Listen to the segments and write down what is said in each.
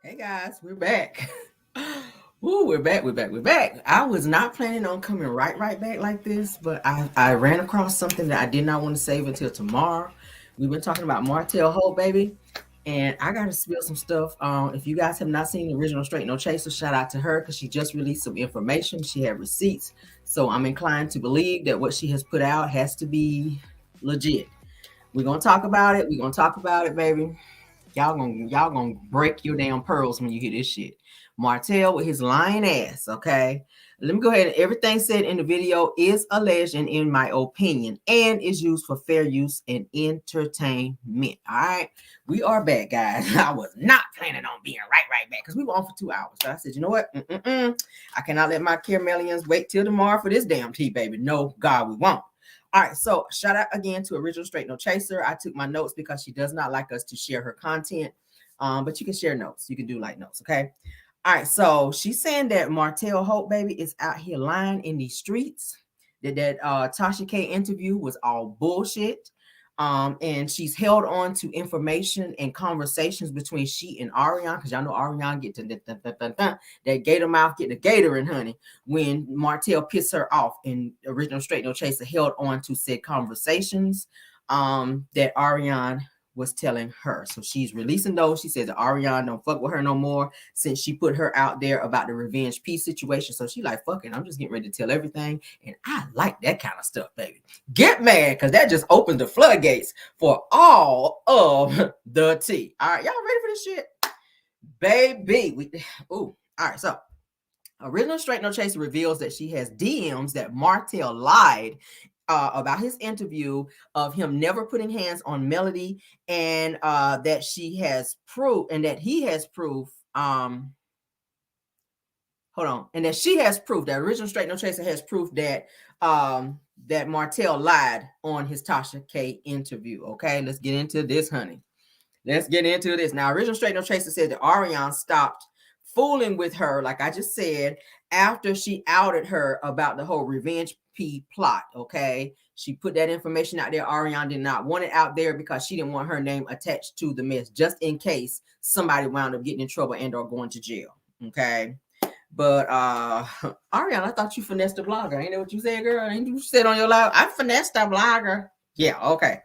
Hey guys, we're back. Ooh, we're back, we're back. I was not planning on coming right back like this, but I ran across something that I did not want to save until tomorrow. We've been talking about Martel Holt, baby, and I got to spill some stuff. If you guys have not seen the original Straight No Chaser, shout out to her because she just released some information. She had receipts, so I'm inclined to believe that what she has put out has to be legit. We're gonna talk about it. We're gonna talk about it, baby. Y'all gonna break your damn pearls when you hear this shit. Martel with his lying ass, okay? Let me go ahead. Everything said in the video is alleged and in my opinion, and is used for fair use and entertainment. All right. We are back, guys. I was not planning on being right back because we were on for 2 hours. But I said, you know what? I cannot let my caramelians wait till tomorrow for this damn tea, baby. No, God, we won't. All right, so shout out again to Original Straight No Chaser. I took my notes because she does not like us to share her content, but you can share notes. You can do like notes, okay? All right, so she's saying that Martel Hope, baby, is out here lying in these streets. That Tasha K interview was all bullshit. And she's held on to information and conversations between she and Arian, because y'all know Arian get to that gator mouth, get the gator in, honey, when Martel pissed her off. And Original Straight No Chaser held on to said conversations that Arian was telling her. So she's releasing those. She says that Ariane don't fuck with her no more since she put her out there about the revenge peace situation. So she like, fuck it, I'm just getting ready to tell everything. And I like that kind of stuff, baby. Get mad, because that just opens the floodgates for all of the tea. All right, y'all ready for this shit? Baby. All right, so Original Straight No Chaser reveals that she has DMs that Martel lied about his interview of him never putting hands on Melody, and that she has proof, and that he has proof. Hold on, and that she has proof. That Original Straight No Chaser has proof that that Martel lied on his Tasha K interview. Okay, let's get into this, honey. Let's get into this. Now, Original Straight No Chaser said that Ariane stopped fooling with her, like I just said, after she outed her about the whole revenge P plot. Okay. She put that information out there. Ariane did not want it out there because she didn't want her name attached to the mess, just in case somebody wound up getting in trouble and or going to jail. Okay. But Ariane, I thought you finessed the blogger. Ain't that what you said, girl? Ain't you said on your live? I finessed the blogger. Yeah, okay.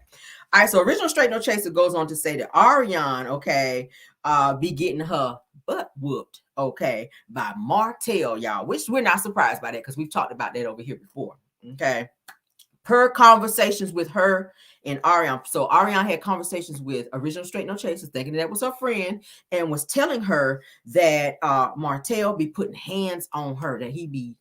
All right, so Original Straight No Chaser goes on to say that Ariane, okay, be getting her butt whooped, okay, by Martel, y'all, which we're not surprised by that because we've talked about that over here before, okay? Per conversations with her and Ariane. So Ariane had conversations with Original Straight No Chaser, thinking that was her friend, and was telling her that Martel be putting hands on her, that he be.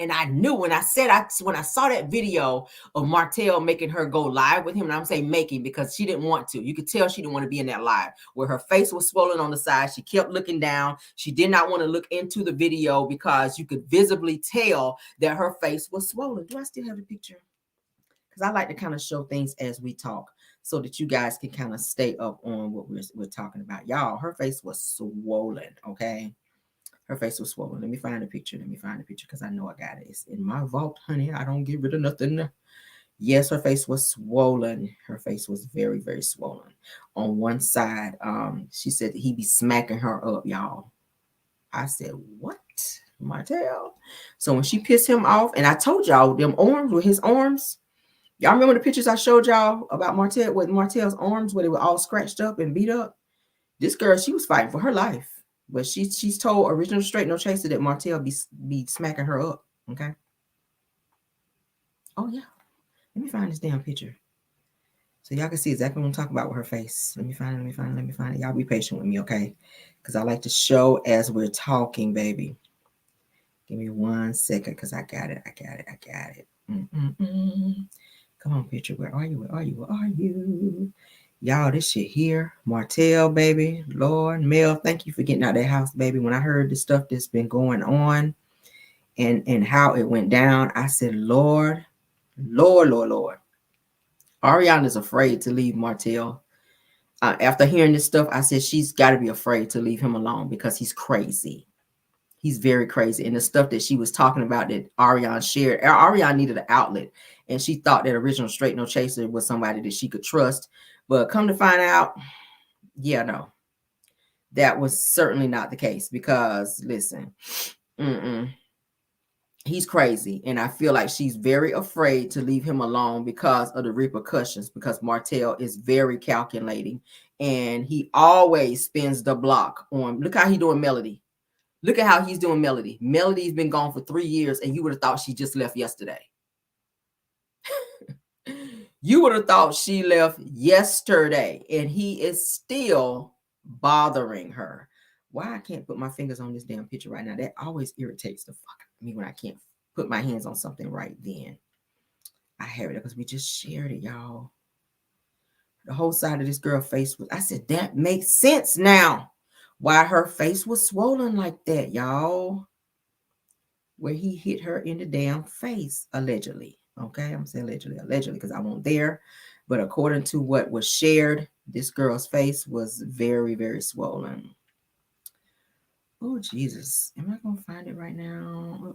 And I knew when I saw that video of Martel making her go live with him, and I'm saying making because she didn't want to. You could tell she didn't want to be in that live where her face was swollen on the side. She kept looking down. She did not want to look into the video because you could visibly tell that her face was swollen. Do I still have the picture? Because I like to kind of show things as we talk so that you guys can kind of stay up on what we're talking about. Y'all, her face was swollen, okay? Her face was swollen. Let me find a picture. Because I know I got it. It's in my vault, honey. I don't get rid of nothing. Yes, her face was swollen. Her face was very swollen. On one side, she said he'd be smacking her up, y'all. I said, what? Martel? So when she pissed him off, and I told y'all, them arms were his arms. Y'all remember the pictures I showed y'all about Martel, with Martel's arms, where they were all scratched up and beat up? This girl, she was fighting for her life. But she's told Original Straight No Chaser that Martel be smacking her up. Okay. Oh yeah. Let me find this damn picture. So y'all can see exactly what I'm talking about with her face. Let me find it. Y'all be patient with me, okay? Because I like to show as we're talking, baby. Give me 1 second, because I got it. Come on, picture. Where are you? Y'all, this shit here. Martel, baby. Lord, Mel, thank you for getting out of that house, baby. When I heard the stuff that's been going on and how it went down, I said, Lord. Ariane is afraid to leave Martel. After hearing this stuff, I said she's got to be afraid to leave him alone because he's crazy. He's very crazy. And the stuff that she was talking about that Ariane shared, Ariane needed an outlet. And she thought that Original Straight No Chaser was somebody that she could trust. But come to find out, yeah, no. that was certainly not the case, because listen, he's crazy, and I feel like she's very afraid to leave him alone because of the repercussions, because Martel is very calculating, and he always spins the block on. Look how he's doing Melody. Look at how he's doing Melody. Melody's been gone for 3 years, and you would have thought she just left yesterday. You would have thought she left yesterday, and he is still bothering her. Why I can't put my fingers on this damn picture right now? That always irritates the fuck out of me when I can't put my hands on something right then. I have it because we just shared it, y'all. The whole side of this girl's face was, I said, that makes sense now. Why her face was swollen like that, y'all. Where he hit her in the damn face, allegedly. Okay, I'm saying allegedly, because I wasn't there. But according to what was shared, this girl's face was very, very swollen. Oh, Jesus. Am I going to find it right now?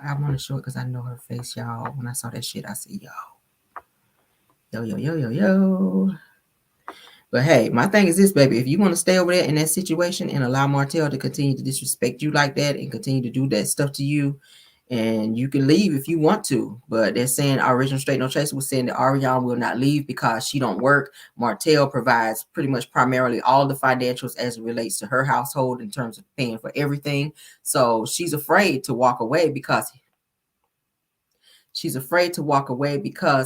I want to show it because I know her face, y'all. When I saw that shit, I said, yo. But hey, my thing is this, baby. If you want to stay over there in that situation and allow Martel to continue to disrespect you like that and continue to do that stuff to you, and you can leave if you want to. But they're saying our original Straight No Chaser was saying that Arionne will not leave because she don't work. Martel provides pretty much primarily all the financials as it relates to her household in terms of paying for everything. So she's afraid to walk away because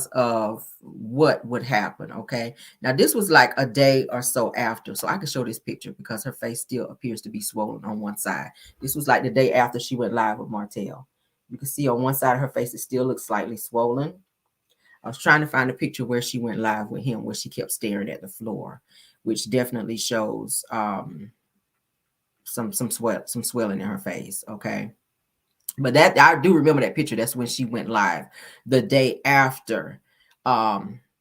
of what would happen. Okay. Now this was like a day or so after. So I can show this picture because her face still appears to be swollen on one side. This was like the day after she went live with Martel. You can see on one side of her face, it still looks slightly swollen. I was trying to find a picture where she went live with him, where she kept staring at the floor, which definitely shows some swelling in her face. Okay. But that, I do remember that picture. That's when she went live, the day after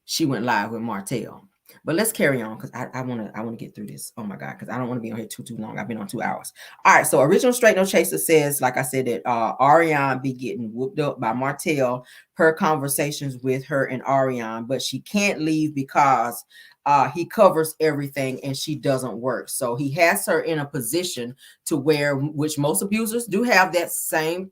she went live with Martel. But let's carry on because I want to get through this. Oh my God, because I don't want to be on here too long. I've been on 2 hours. All right. So original Straight No Chaser says, like I said, that Arionne be getting whooped up by Martel per conversations with her and Arionne, but she can't leave because he covers everything and she doesn't work. So he has her in a position to where, which most abusers do have that same,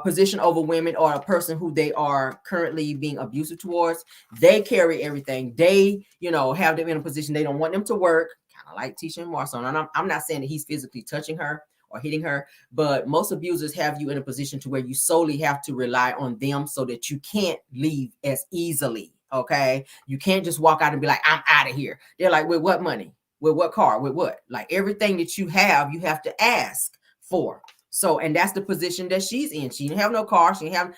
position over women or a person who they are currently being abusive towards. They carry everything. They, have them in a position they don't want them to work, kind of like Tisha and Marshawn. And I'm not saying that he's physically touching her or hitting her, but most abusers have you in a position to where you solely have to rely on them so that you can't leave as easily. Okay. You can't just walk out and be like, I'm out of here. They're like, with what money? With what car? With what? Like everything that you have to ask for. So, and that's the position that she's in. She didn't have no car. She didn't have,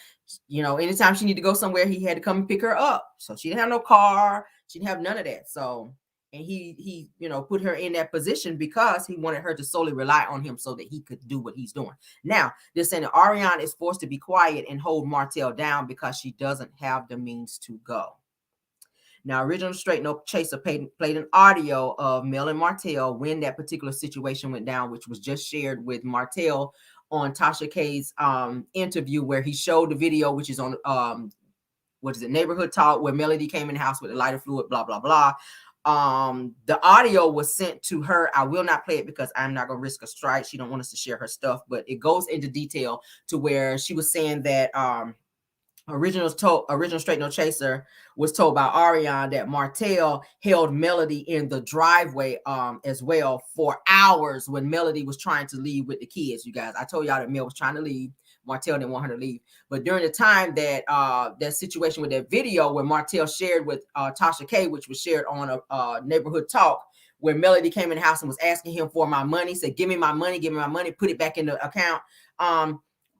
anytime she needed to go somewhere, he had to come and pick her up. So she didn't have no car. She didn't have none of that. So, and he put her in that position because he wanted her to solely rely on him so that he could do what he's doing. Now, they're saying that Arionne is forced to be quiet and hold Martel down because she doesn't have the means to go. Now, original Straight No Chaser played an audio of Mel and Martel when that particular situation went down, which was just shared with Martel on Tasha K's interview, where he showed the video, which is on Neighborhood Talk, where Melody came in the house with a lighter fluid, blah, blah, blah. The audio was sent to her. I will not play it because I'm not going to risk a strike. She don't want us to share her stuff, but it goes into detail to where she was saying that original Straight No Chaser was told by Arionne that Martel held Melody in the driveway as well for hours when Melody was trying to leave with the kids. You guys, I told y'all that Mel was trying to leave. Martel didn't want her to leave. But during the time that that situation with that video where Martel shared with Tasha K, which was shared on a Neighborhood Talk, where Melody came in the house and was asking him for my money, said, give me my money, put it back in the account.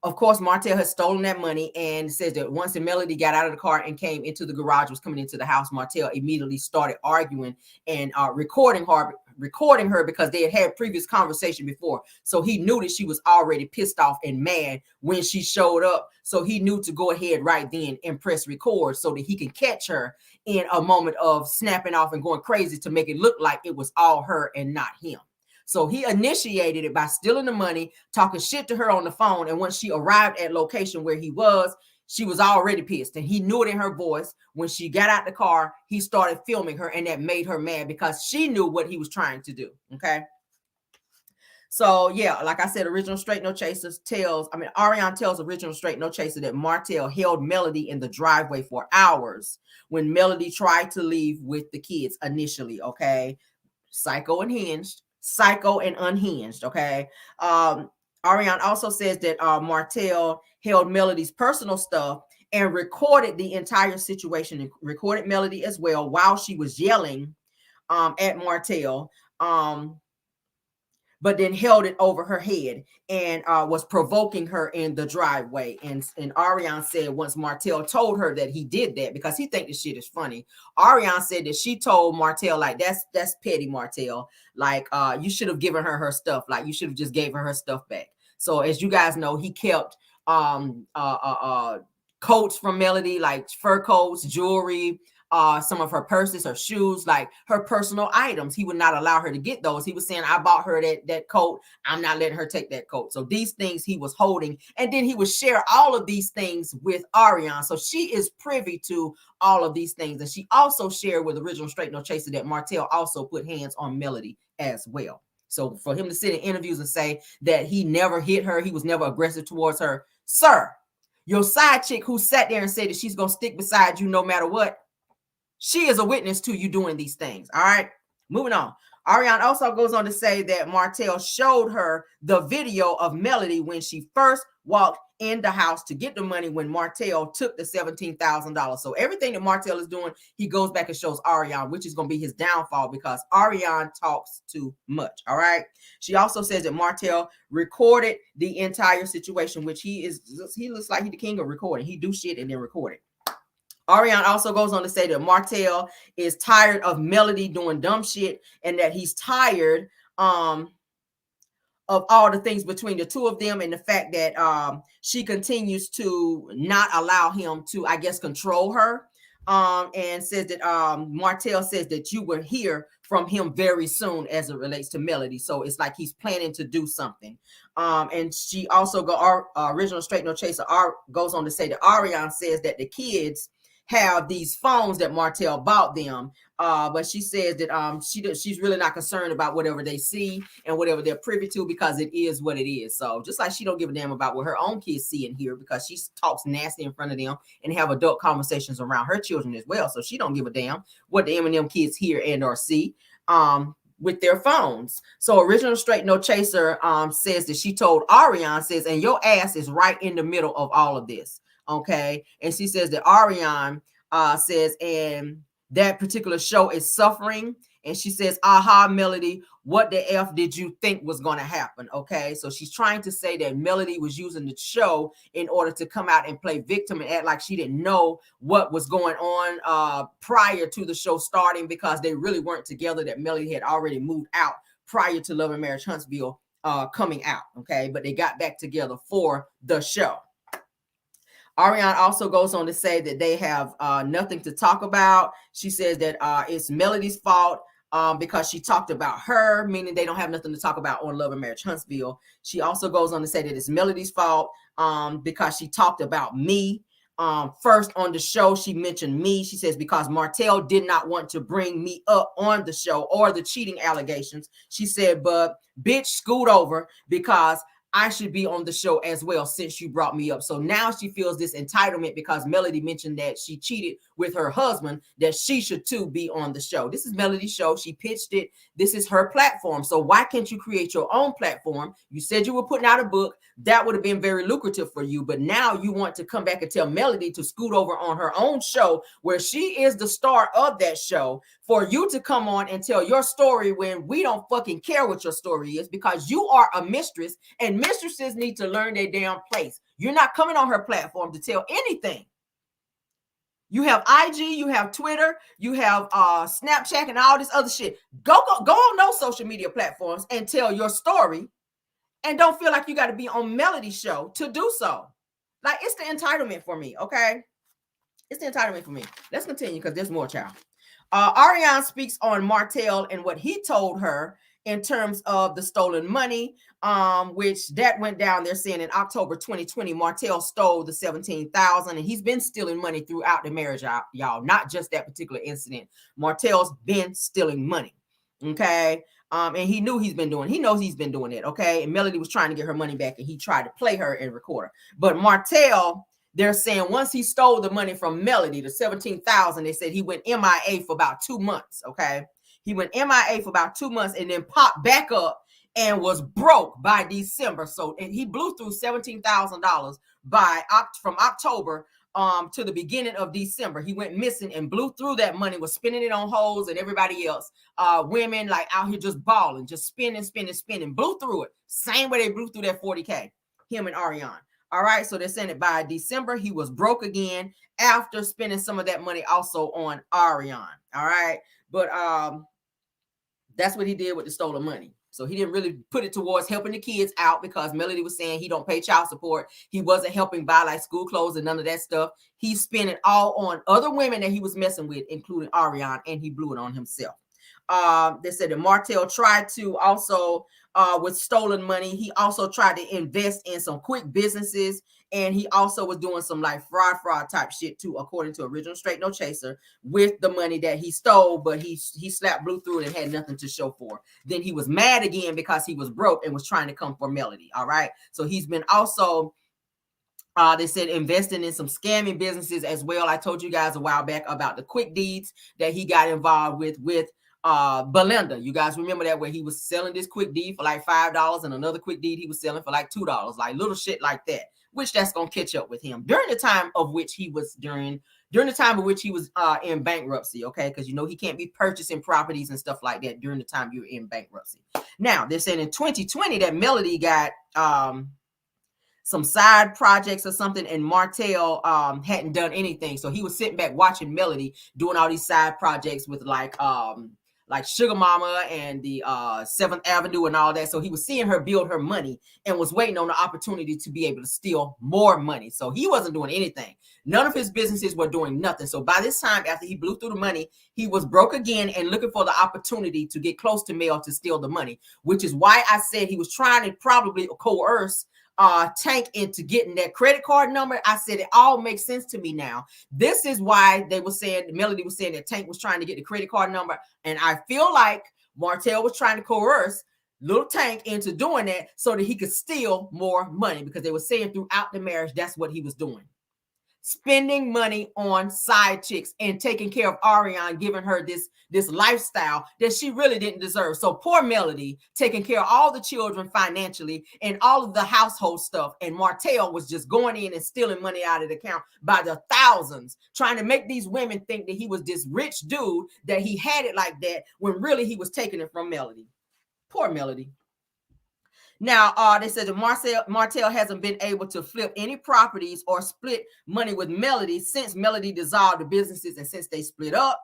Of course, Martel has stolen that money and says that once the Melody got out of the car and came into the garage, was coming into the house, Martel immediately started arguing and recording her because they had previous conversation before. So he knew that she was already pissed off and mad when she showed up. So he knew to go ahead right then and press record so that he can catch her in a moment of snapping off and going crazy to make it look like it was all her and not him. So he initiated it by stealing the money, talking shit to her on the phone. And once she arrived at location where he was, she was already pissed, and he knew it in her voice. When she got out the car, he started filming her, and that made her mad because she knew what he was trying to do. Okay. So yeah, like I said, original Straight No Chasers Ariane tells original Straight No Chaser that Martel held Melody in the driveway for hours when Melody tried to leave with the kids initially. Okay. Psycho and unhinged. Okay. Ariane also says that Martel held Melody's personal stuff and recorded the entire situation, and recorded Melody as well while she was yelling at Martel. But then held it over her head and was provoking her in the driveway. And Ariane said once Martel told her that he did that because he think the shit is funny. Ariane said that she told Martel, like, that's petty, Martel. Like, you should have given her stuff. Like, you should have just gave her stuff back. So as you guys know, he kept coats from Melody, like fur coats, jewelry, some of her purses, her shoes, like her personal items. He would not allow her to get those. He was saying, I bought her that coat. I'm not letting her take that coat. So these things he was holding, and then he would share all of these things with Ariane. So she is privy to all of these things. And she also shared with original Straight No Chaser that Martel also put hands on Melody as well. So for him to sit in interviews and say that he never hit her, he was never aggressive towards her. Sir, your side chick who sat there and said that she's going to stick beside you no matter what, she is a witness to you doing these things. All right, moving on. Ariane also goes on to say that Martel showed her the video of Melody when she first walked in the house to get the money when Martel took the $17,000. So everything that Martel is doing, he goes back and shows Ariane, which is going to be his downfall because Ariane talks too much. All right. She also says that Martel recorded the entire situation, which he looks like he's the king of recording. He do shit and then record it. Ariane also goes on to say that Martel is tired of Melody doing dumb shit and that he's tired of all the things between the two of them and the fact that she continues to not allow him to, I guess, control her. And says that Martel says that you will hear from him very soon as it relates to Melody. So it's like he's planning to do something. And she also original Straight No Chaser goes on to say that Ariane says that the kids have these phones that Martel bought them, but she says that she's really not concerned about whatever they see and whatever they're privy to because it is what it is. So just like she don't give a damn about what her own kids see and hear because she talks nasty in front of them and have adult conversations around her children as well. So she don't give a damn what the M&M kids hear and or see with their phones. So original Straight No Chaser says that she told Ariane, says, and your ass is right in the middle of all of this. Okay. And she says that Ariane says, and that particular show is suffering. And she says, aha, Melody, what the F did you think was going to happen? Okay. So she's trying to say that Melody was using the show in order to come out and play victim and act like she didn't know what was going on prior to the show starting because they really weren't together, that Melody had already moved out prior to Love and Marriage Huntsville coming out. Okay. But they got back together for the show. Ariane also goes on to say that they have nothing to talk about. She says that it's Melody's fault because she talked about her, meaning they don't have nothing to talk about on Love and Marriage Huntsville. She also goes on to say that it's Melody's fault because she talked about me. First on the show, she mentioned me. She says because Martel did not want to bring me up on the show or the cheating allegations. She said, but bitch, scoot over because I should be on the show as well since you brought me up. So now she feels this entitlement because Melody mentioned that she cheated with her husband, that she should too be on the show. This is Melody's show. She pitched it. This is her platform. So why can't you create your own platform? You said you were putting out a book. That would have been very lucrative for you. But now you want to come back and tell Melody to scoot over on her own show where she is the star of that show for you to come on and tell your story when we don't fucking care what your story is because you are a mistress and mistresses need to learn their damn place. You're not coming on her platform to tell anything. You have IG, you have Twitter, you have Snapchat and all this other shit. Go on those social media platforms and tell your story and don't feel like you got to be on Melody's show to do so. Like, it's the entitlement for me, okay? It's the entitlement for me. Let's continue because there's more, child. Ariane speaks on Martel and what he told her in terms of the stolen money, which that went down. They're saying in October 2020, Martel stole the $17,000, and he's been stealing money throughout the marriage, y'all. Not just that particular incident. Martel's been stealing money. Okay. And he knows he's been doing it. Okay. And Melody was trying to get her money back, and he tried to play her and record her. But Martel, they're saying once he stole the money from Melody, the $17,000, they said he went MIA for about 2 months. Okay. He went MIA for about 2 months and then popped back up and was broke by December. So and he blew through $17,000 from October to the beginning of December. He went missing and blew through that money, was spending it on hoes and everybody else. Women like out here just balling, just spending, blew through it. Same way they blew through that 40K, him and Arionne. All right, so they're saying that by December, he was broke again after spending some of that money also on Arian. All right, but that's what he did with the stolen money. So he didn't really put it towards helping the kids out, because Melody was saying he don't pay child support. He wasn't helping buy like school clothes and none of that stuff. He spent it all on other women that he was messing with, including Ariane, and he blew it on himself. They said that Martel tried to also, with stolen money, he also tried to invest in some quick businesses, and he also was doing some like fraud type shit too, according to Original Straight No Chaser, with the money that he stole, but he blew through it and had nothing to show for. Then he was mad again because he was broke and was trying to come for Melody. All right, so he's been also they said investing in some scamming businesses as well. I told you guys a while back about the quick deeds that he got involved with Belinda. You guys remember that, where he was selling this quick deed for like $5 and another quick deed he was selling for like $2, like little shit like that, which that's gonna catch up with him during the time of which he was in bankruptcy. Okay, because you know he can't be purchasing properties and stuff like that during the time you're in bankruptcy. Now they're saying in 2020 that Melody got some side projects or something, and Martel hadn't done anything, so he was sitting back watching Melody doing all these side projects with like Sugar Mama and the 7th Avenue and all that. So he was seeing her build her money and was waiting on the opportunity to be able to steal more money. So he wasn't doing anything. None of his businesses were doing nothing. So by this time, after he blew through the money, he was broke again and looking for the opportunity to get close to Mel to steal the money, which is why I said he was trying to probably coerce Tank into getting that credit card number. I said it all makes sense to me now. This is why they were saying, Melody was saying that Tank was trying to get the credit card number, and I feel like Martel was trying to coerce little Tank into doing that so that he could steal more money, because they were saying throughout the marriage that's what he was doing. Spending money on side chicks and taking care of Ariane, giving her this lifestyle that she really didn't deserve. So poor Melody taking care of all the children financially and all of the household stuff, and Martel was just going in and stealing money out of the account by the thousands, trying to make these women think that he was this rich dude, that he had it like that, when really he was taking it from Melody. Poor Melody. Now, they said that Martel hasn't been able to flip any properties or split money with Melody since Melody dissolved the businesses and since they split up,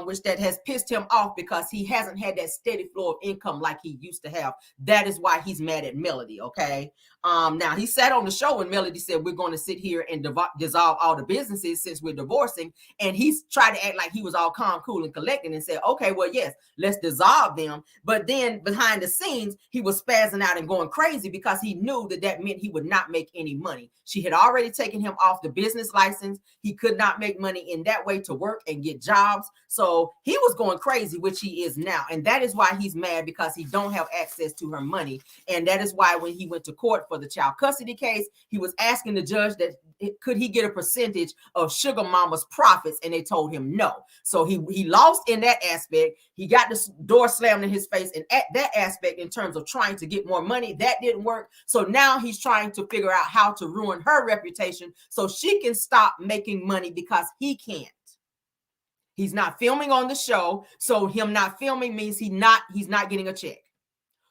which that has pissed him off because he hasn't had that steady flow of income like he used to have. That is why he's mad at Melody, okay? Now, he sat on the show when Melody said, we're going to sit here and dissolve all the businesses since we're divorcing, and he's tried to act like he was all calm, cool, and collected and said, okay, well, yes, let's dissolve them. But then behind the scenes, he was spazzing out and going crazy because he knew that that meant he would not make any money. She had already taken him off the business license. He could not make money in that way to work and get jobs. So he was going crazy, which he is now. And that is why he's mad, because he don't have access to her money. And that is why when he went to court for the child custody case, he was asking the judge that could he get a percentage of Sugar Mama's profits, and they told him no. So he lost in that aspect. He got the door slammed in his face, and at that aspect, in terms of trying to get more money, that didn't work. So now he's trying to figure out how to ruin her reputation so she can stop making money, because he can't. He's not filming on the show, so him not filming means he's not getting a check.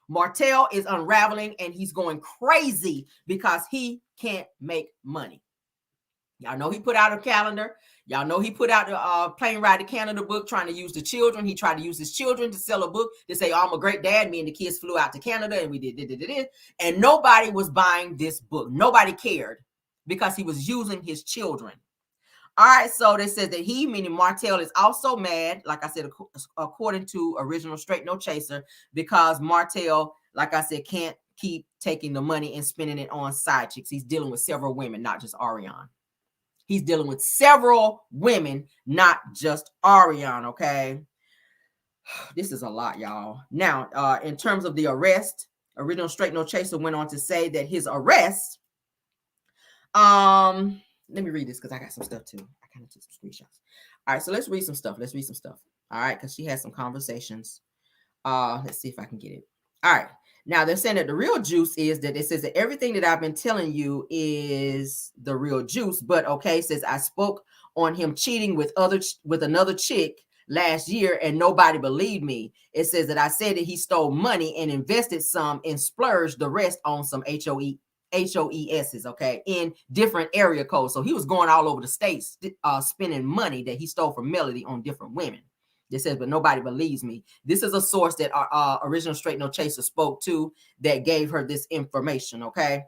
Martel is unraveling, and he's going crazy because he can't make money. Y'all know he put out a calendar. Y'all know he put out the Plane Ride to Canada book, trying to use the children. He tried to use his children to sell a book to say, oh, I'm a great dad. Me and the kids flew out to Canada and we did. And nobody was buying this book. Nobody cared because he was using his children. All right, so they said that he, meaning Martel, is also mad, like I said, according to Original Straight No Chaser, because Martel, like I said, can't keep taking the money and spending it on side chicks. He's dealing with several women, not just Arionne. He's dealing with several women, not just Arionne, okay? This is a lot, y'all. Now, in terms of the arrest, Original Straight No Chaser went on to say that his arrest, let me read this because I got some stuff too. I kind of took some screenshots. All right, so let's read some stuff. All right, because she has some conversations. Let's see if I can get it. All right. Now they're saying that the real juice is that it says that everything that I've been telling you is the real juice. But okay, it says I spoke on him cheating with another chick last year and nobody believed me. It says that I said that he stole money and invested some and splurged the rest on some HOESs, okay, in different area codes. So he was going all over the states, spending money that he stole from Melody on different women. It says, but nobody believes me. This is a source that Original Straight No Chaser spoke to that gave her this information, okay?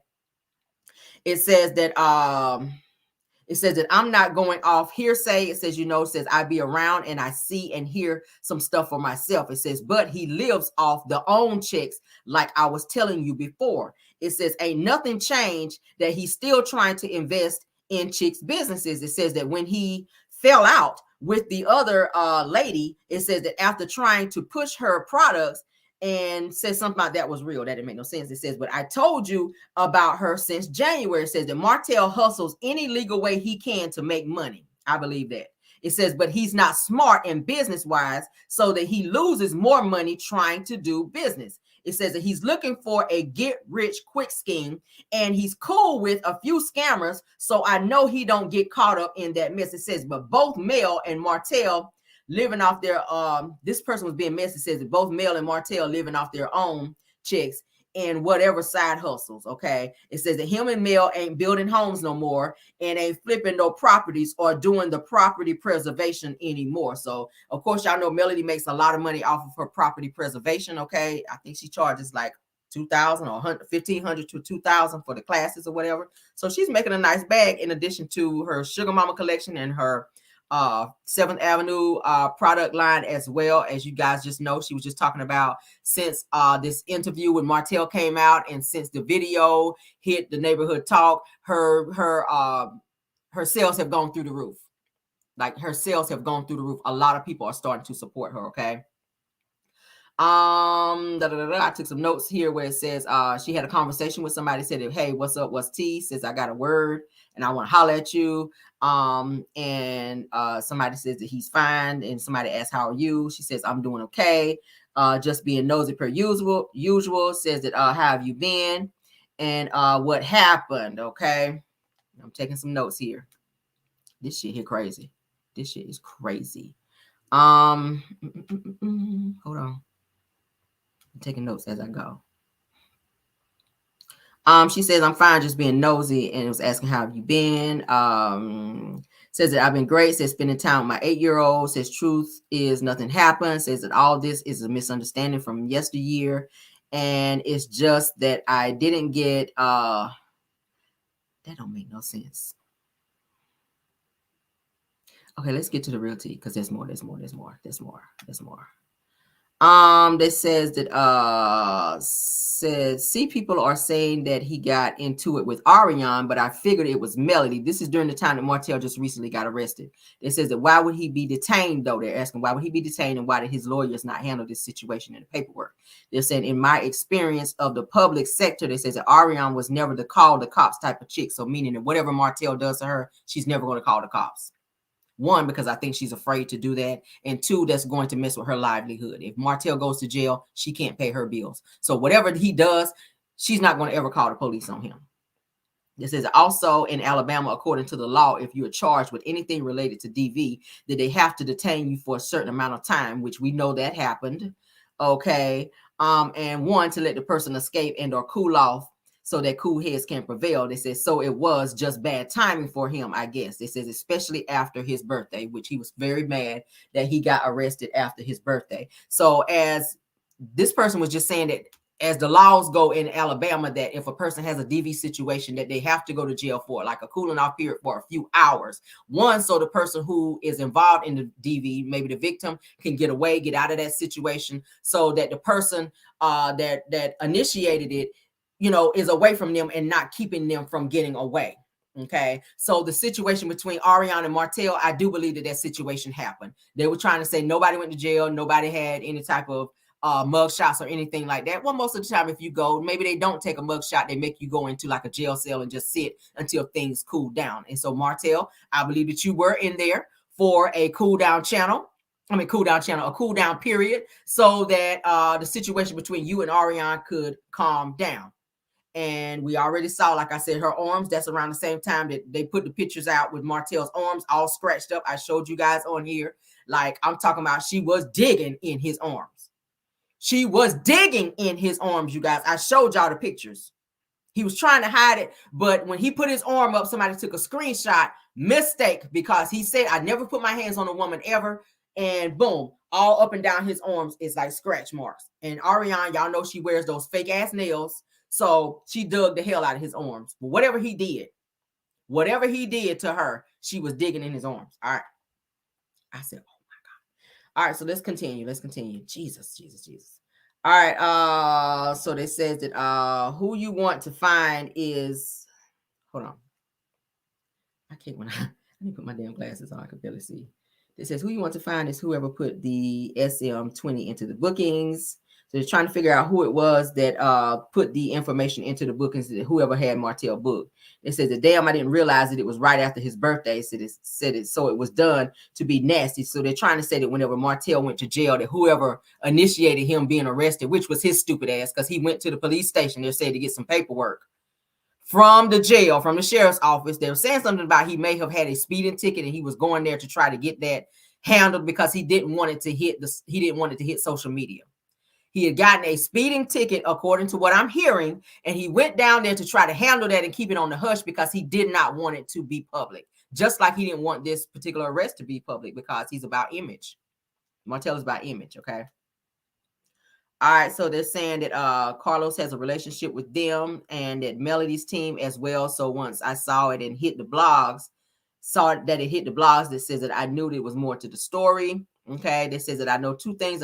It says that I'm not going off hearsay. It says, it says I be around and I see and hear some stuff for myself. It says, but he lives off the own checks like I was telling you before. It says, ain't nothing changed, that he's still trying to invest in chicks' businesses. It says that when he fell out with the other lady, it says that after trying to push her products, and says something about that was real. That didn't make no sense. It says, but I told you about her since January. It says that Martel hustles any legal way he can to make money. I believe that. It says, but he's not smart and business-wise, so that he loses more money trying to do business. It says that he's looking for a get-rich-quick scheme, and he's cool with a few scammers, so I know he don't get caught up in that mess. It says, but both Mel and Martel living off their, this person was being messy, says that both Mel and Martel living off their own checks and whatever side hustles, okay? It says that him and Mel ain't building homes no more and ain't flipping no properties or doing the property preservation anymore. So, of course, y'all know Melody makes a lot of money off of her property preservation, okay? I think she charges like $2,000 or $1,500 to $2,000 for the classes or whatever. So she's making a nice bag in addition to her Sugar Mama collection and her 7th Avenue product line as well. As you guys just know, she was just talking about since this interview with Martel came out and since the video hit the neighborhood talk, her sales have gone through the roof. Like her sales have gone through the roof. A lot of people are starting to support her, okay? I took some notes here where it says she had a conversation with somebody, said, hey, what's up, what's T? Says, I got a word and I want to holler at you. And somebody says that he's fine, and somebody asks, how are you? She says, I'm doing okay. Just being nosy per usual. Says that how have you been and what happened? Okay, I'm taking some notes here. This shit here crazy. This shit is crazy. Hold on. I'm taking notes as I go. She says, I'm fine, just being nosy, and it was asking, how have you been? Says that I've been great. Says spending time with my 8-year-old. Says truth is nothing happened. Says that all this is a misunderstanding from yesteryear, and it's just that I didn't get that don't make no sense. Okay, let's get to the real tea, because there's more. That says that says, see, people are saying that he got into it with Arian, but I figured it was Melody. This is during the time that Martel just recently got arrested. It says that why would he be detained, though? They're asking why would he be detained and why did his lawyers not handle this situation in the paperwork? They're saying, in my experience of the public sector, they says that Arian was never the call the cops type of chick. So meaning that whatever Martel does to her, she's never going to call the cops. One, because I think she's afraid to do that. And two, that's going to mess with her livelihood. If Martel goes to jail, she can't pay her bills. So whatever he does, she's not going to ever call the police on him. This is also in Alabama, according to the law, if you're charged with anything related to DV, that they have to detain you for a certain amount of time, which we know that happened. Okay. And one, to let the person escape and or cool off, so that cool heads can prevail. They said, so it was just bad timing for him, I guess. It says, especially after his birthday, which he was very mad that he got arrested after his birthday. So as this person was just saying that as the laws go in Alabama, that if a person has a DV situation, that they have to go to jail for like a cooling off period for a few hours. One, so the person who is involved in the DV, maybe the victim, can get away, get out of that situation, so that the person that initiated it, is away from them and not keeping them from getting away. Okay, so the situation between Arionne and Martel, I do believe that situation happened. They were trying to say nobody went to jail, nobody had any type of mug shots or anything like that. Well, most of the time, if you go, maybe they don't take a mug shot. They make you go into like a jail cell and just sit until things cool down. And so, Martel, I believe that you were in there for a cool down period, so that the situation between you and Ariane could calm down. And we already saw, like I said, her arms. That's around the same time that they put the pictures out with Martel's arms all scratched up. I showed you guys on here. Like, I'm talking about, she was digging in his arms. She was digging in his arms, you guys. I showed y'all the pictures. He was trying to hide it, but when he put his arm up, somebody took a screenshot. Mistake, because he said, I never put my hands on a woman ever. And boom, all up and down his arms is like scratch marks. And Ariane, y'all know she wears those fake ass nails. So she dug the hell out of his arms. But whatever he did to her, she was digging in his arms. All right. I said, oh my God. All right, so let's continue. Jesus. All right. So they says that who you want to find is, hold on. I can't when I need to put my damn glasses on. I can barely see. It says who you want to find is whoever put the SM20 into the bookings. So they're trying to figure out who it was that put the information into the bookings, that whoever had Martel booked. It says that damn, I didn't realize that it was right after his birthday. So it was done to be nasty. So they're trying to say that whenever Martel went to jail, that whoever initiated him being arrested, which was his stupid ass, because he went to the police station, they said, to get some paperwork from the jail, from the sheriff's office. They were saying something about he may have had a speeding ticket and he was going there to try to get that handled because he didn't want it to hit social media. He had gotten a speeding ticket, according to what I'm hearing, and he went down there to try to handle that and keep it on the hush because he did not want it to be public. Just like he didn't want this particular arrest to be public because he's about image. Martel is about image, okay? All right, so they're saying that Carlos has a relationship with them and that Melody's team as well. So once I saw it and hit the blogs, that says that I knew there was more to the story. Okay, that says that I know two things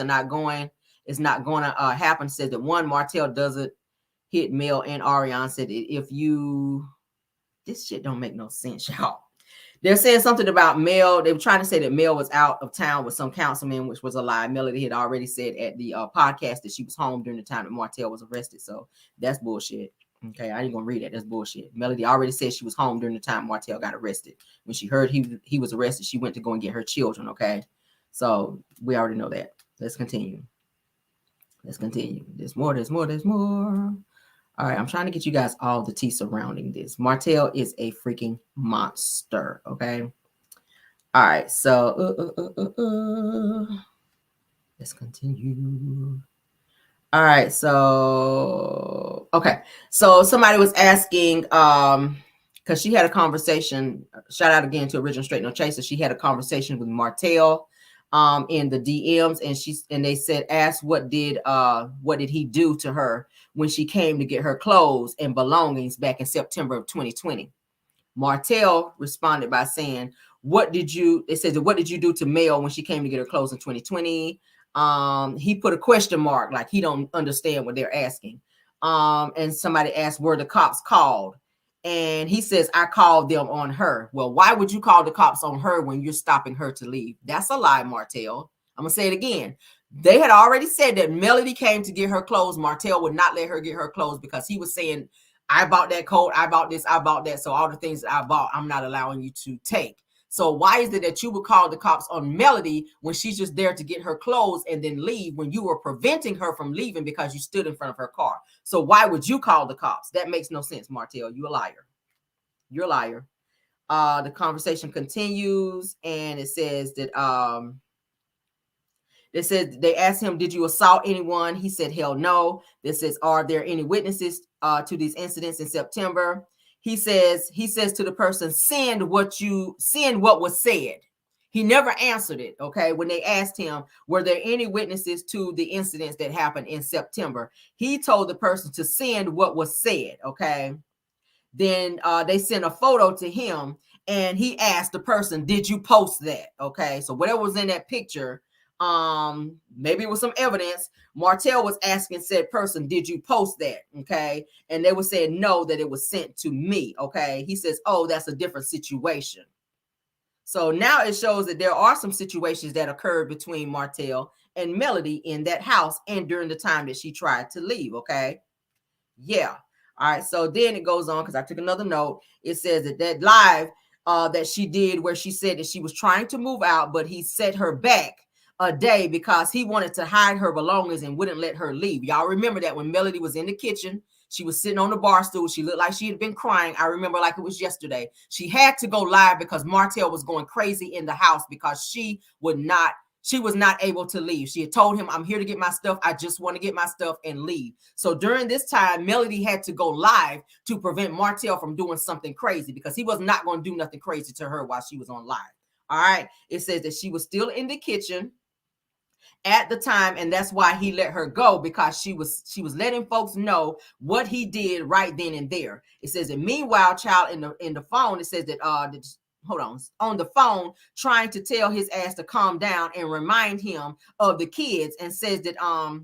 it's not going to happen. Says that one, Martel doesn't hit Mel, and Ariane said this shit don't make no sense, y'all. They're saying something about Mel. They were trying to say that Mel was out of town with some councilman, which was a lie. Melody had already said at the podcast that she was home during the time that Martel was arrested. So that's bullshit. Okay, I ain't gonna read that. That's bullshit. Melody already said she was home during the time Martel got arrested. When she heard he was arrested, she went to go and get her children. Okay, so we already know that. Let's continue. There's more. All right, I'm trying to get you guys all the tea surrounding this. Martel is a freaking monster, okay? All right, so let's continue. All right, so okay. So somebody was asking, because she had a conversation, shout out again to Original Straight No Chaser. She had a conversation with Martel in the DMs, and they said, ask what did he do to her when she came to get her clothes and belongings back in September of 2020. Martel responded by saying, what did you do to Mel when she came to get her clothes in 2020? He put a question mark, like he don't understand what they're asking. And somebody asked, were the cops called? And he says, I called them on her. Well, why would you call the cops on her when you're stopping her to leave? That's a lie, Martel. I'm going to say it again. They had already said that Melody came to get her clothes. Martel would not let her get her clothes because he was saying, I bought that coat, I bought this, I bought that. So all the things that I bought, I'm not allowing you to take. So why is it that you would call the cops on Melody when she's just there to get her clothes and then leave, when you were preventing her from leaving because you stood in front of her car? So why would you call the cops? That makes no sense, Martel. You're a liar. You're a liar. The conversation continues, and it says that they asked him, did you assault anyone? He said, hell no. This says, are there any witnesses to these incidents in September? He says to the person, send what was said. He never answered it, okay? When they asked him, were there any witnesses to the incidents that happened in September? He told the person to send what was said, okay? Then they sent a photo to him, and he asked the person, did you post that? Okay, so whatever was in that picture, maybe it was some evidence. Martel was asking said person, did you post that? Okay, and they were saying no, that it was sent to me. Okay, he says, oh, that's a different situation. So now it shows that there are some situations that occurred between Martel and Melody in that house and during the time that she tried to leave. Okay. Yeah. All right. So then it goes on, because I took another note. It says that live that she did, where she said that she was trying to move out, but he set her back a day because he wanted to hide her belongings and wouldn't let her leave. Y'all remember that when Melody was in the kitchen, she was sitting on the bar stool. She looked like she had been crying. I remember like it was yesterday. She had to go live because Martel was going crazy in the house because she was not able to leave. She had told him, I'm here to get my stuff. I just want to get my stuff and leave. So during this time, Melody had to go live to prevent Martel from doing something crazy, because he was not going to do nothing crazy to her while she was on live. All right. It says that she was still in the kitchen at the time, and that's why he let her go, because she was letting folks know what he did right then and there. It says that meanwhile, child, in the phone, it says that hold on the phone, trying to tell his ass to calm down and remind him of the kids, and says that I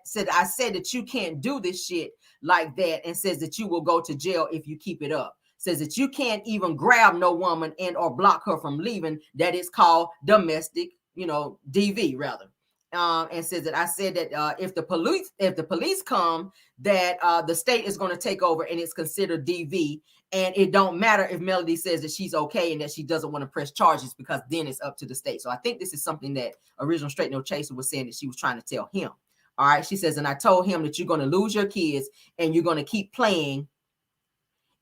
said that you can't do this shit like that, and says that you will go to jail if you keep it up. Says that you can't even grab no woman and or block her from leaving. That is called domestic, DV rather. And says that I said that if the police come, that the state is going to take over and it's considered DV. And it don't matter if Melody says that she's okay and that she doesn't want to press charges, because then it's up to the state. So I think this is something that Original Straight No Chaser was saying that she was trying to tell him. All right. She says, and I told him that you're going to lose your kids and you're going to keep playing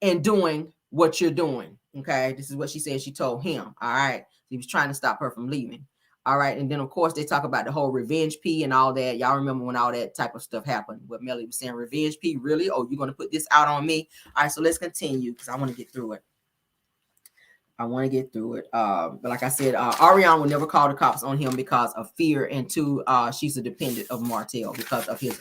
and doing what you're doing. Okay. This is what she said she told him. All right. He was trying to stop her from leaving. All right. And then, of course, they talk about the whole revenge P and all that. Y'all remember when all that type of stuff happened? What Melody was saying, revenge P, really? Oh, you're going to put this out on me? All right. So let's continue, because I want to get through it. But like I said, Arionne will never call the cops on him because of fear. And two, she's a dependent of Martel because of his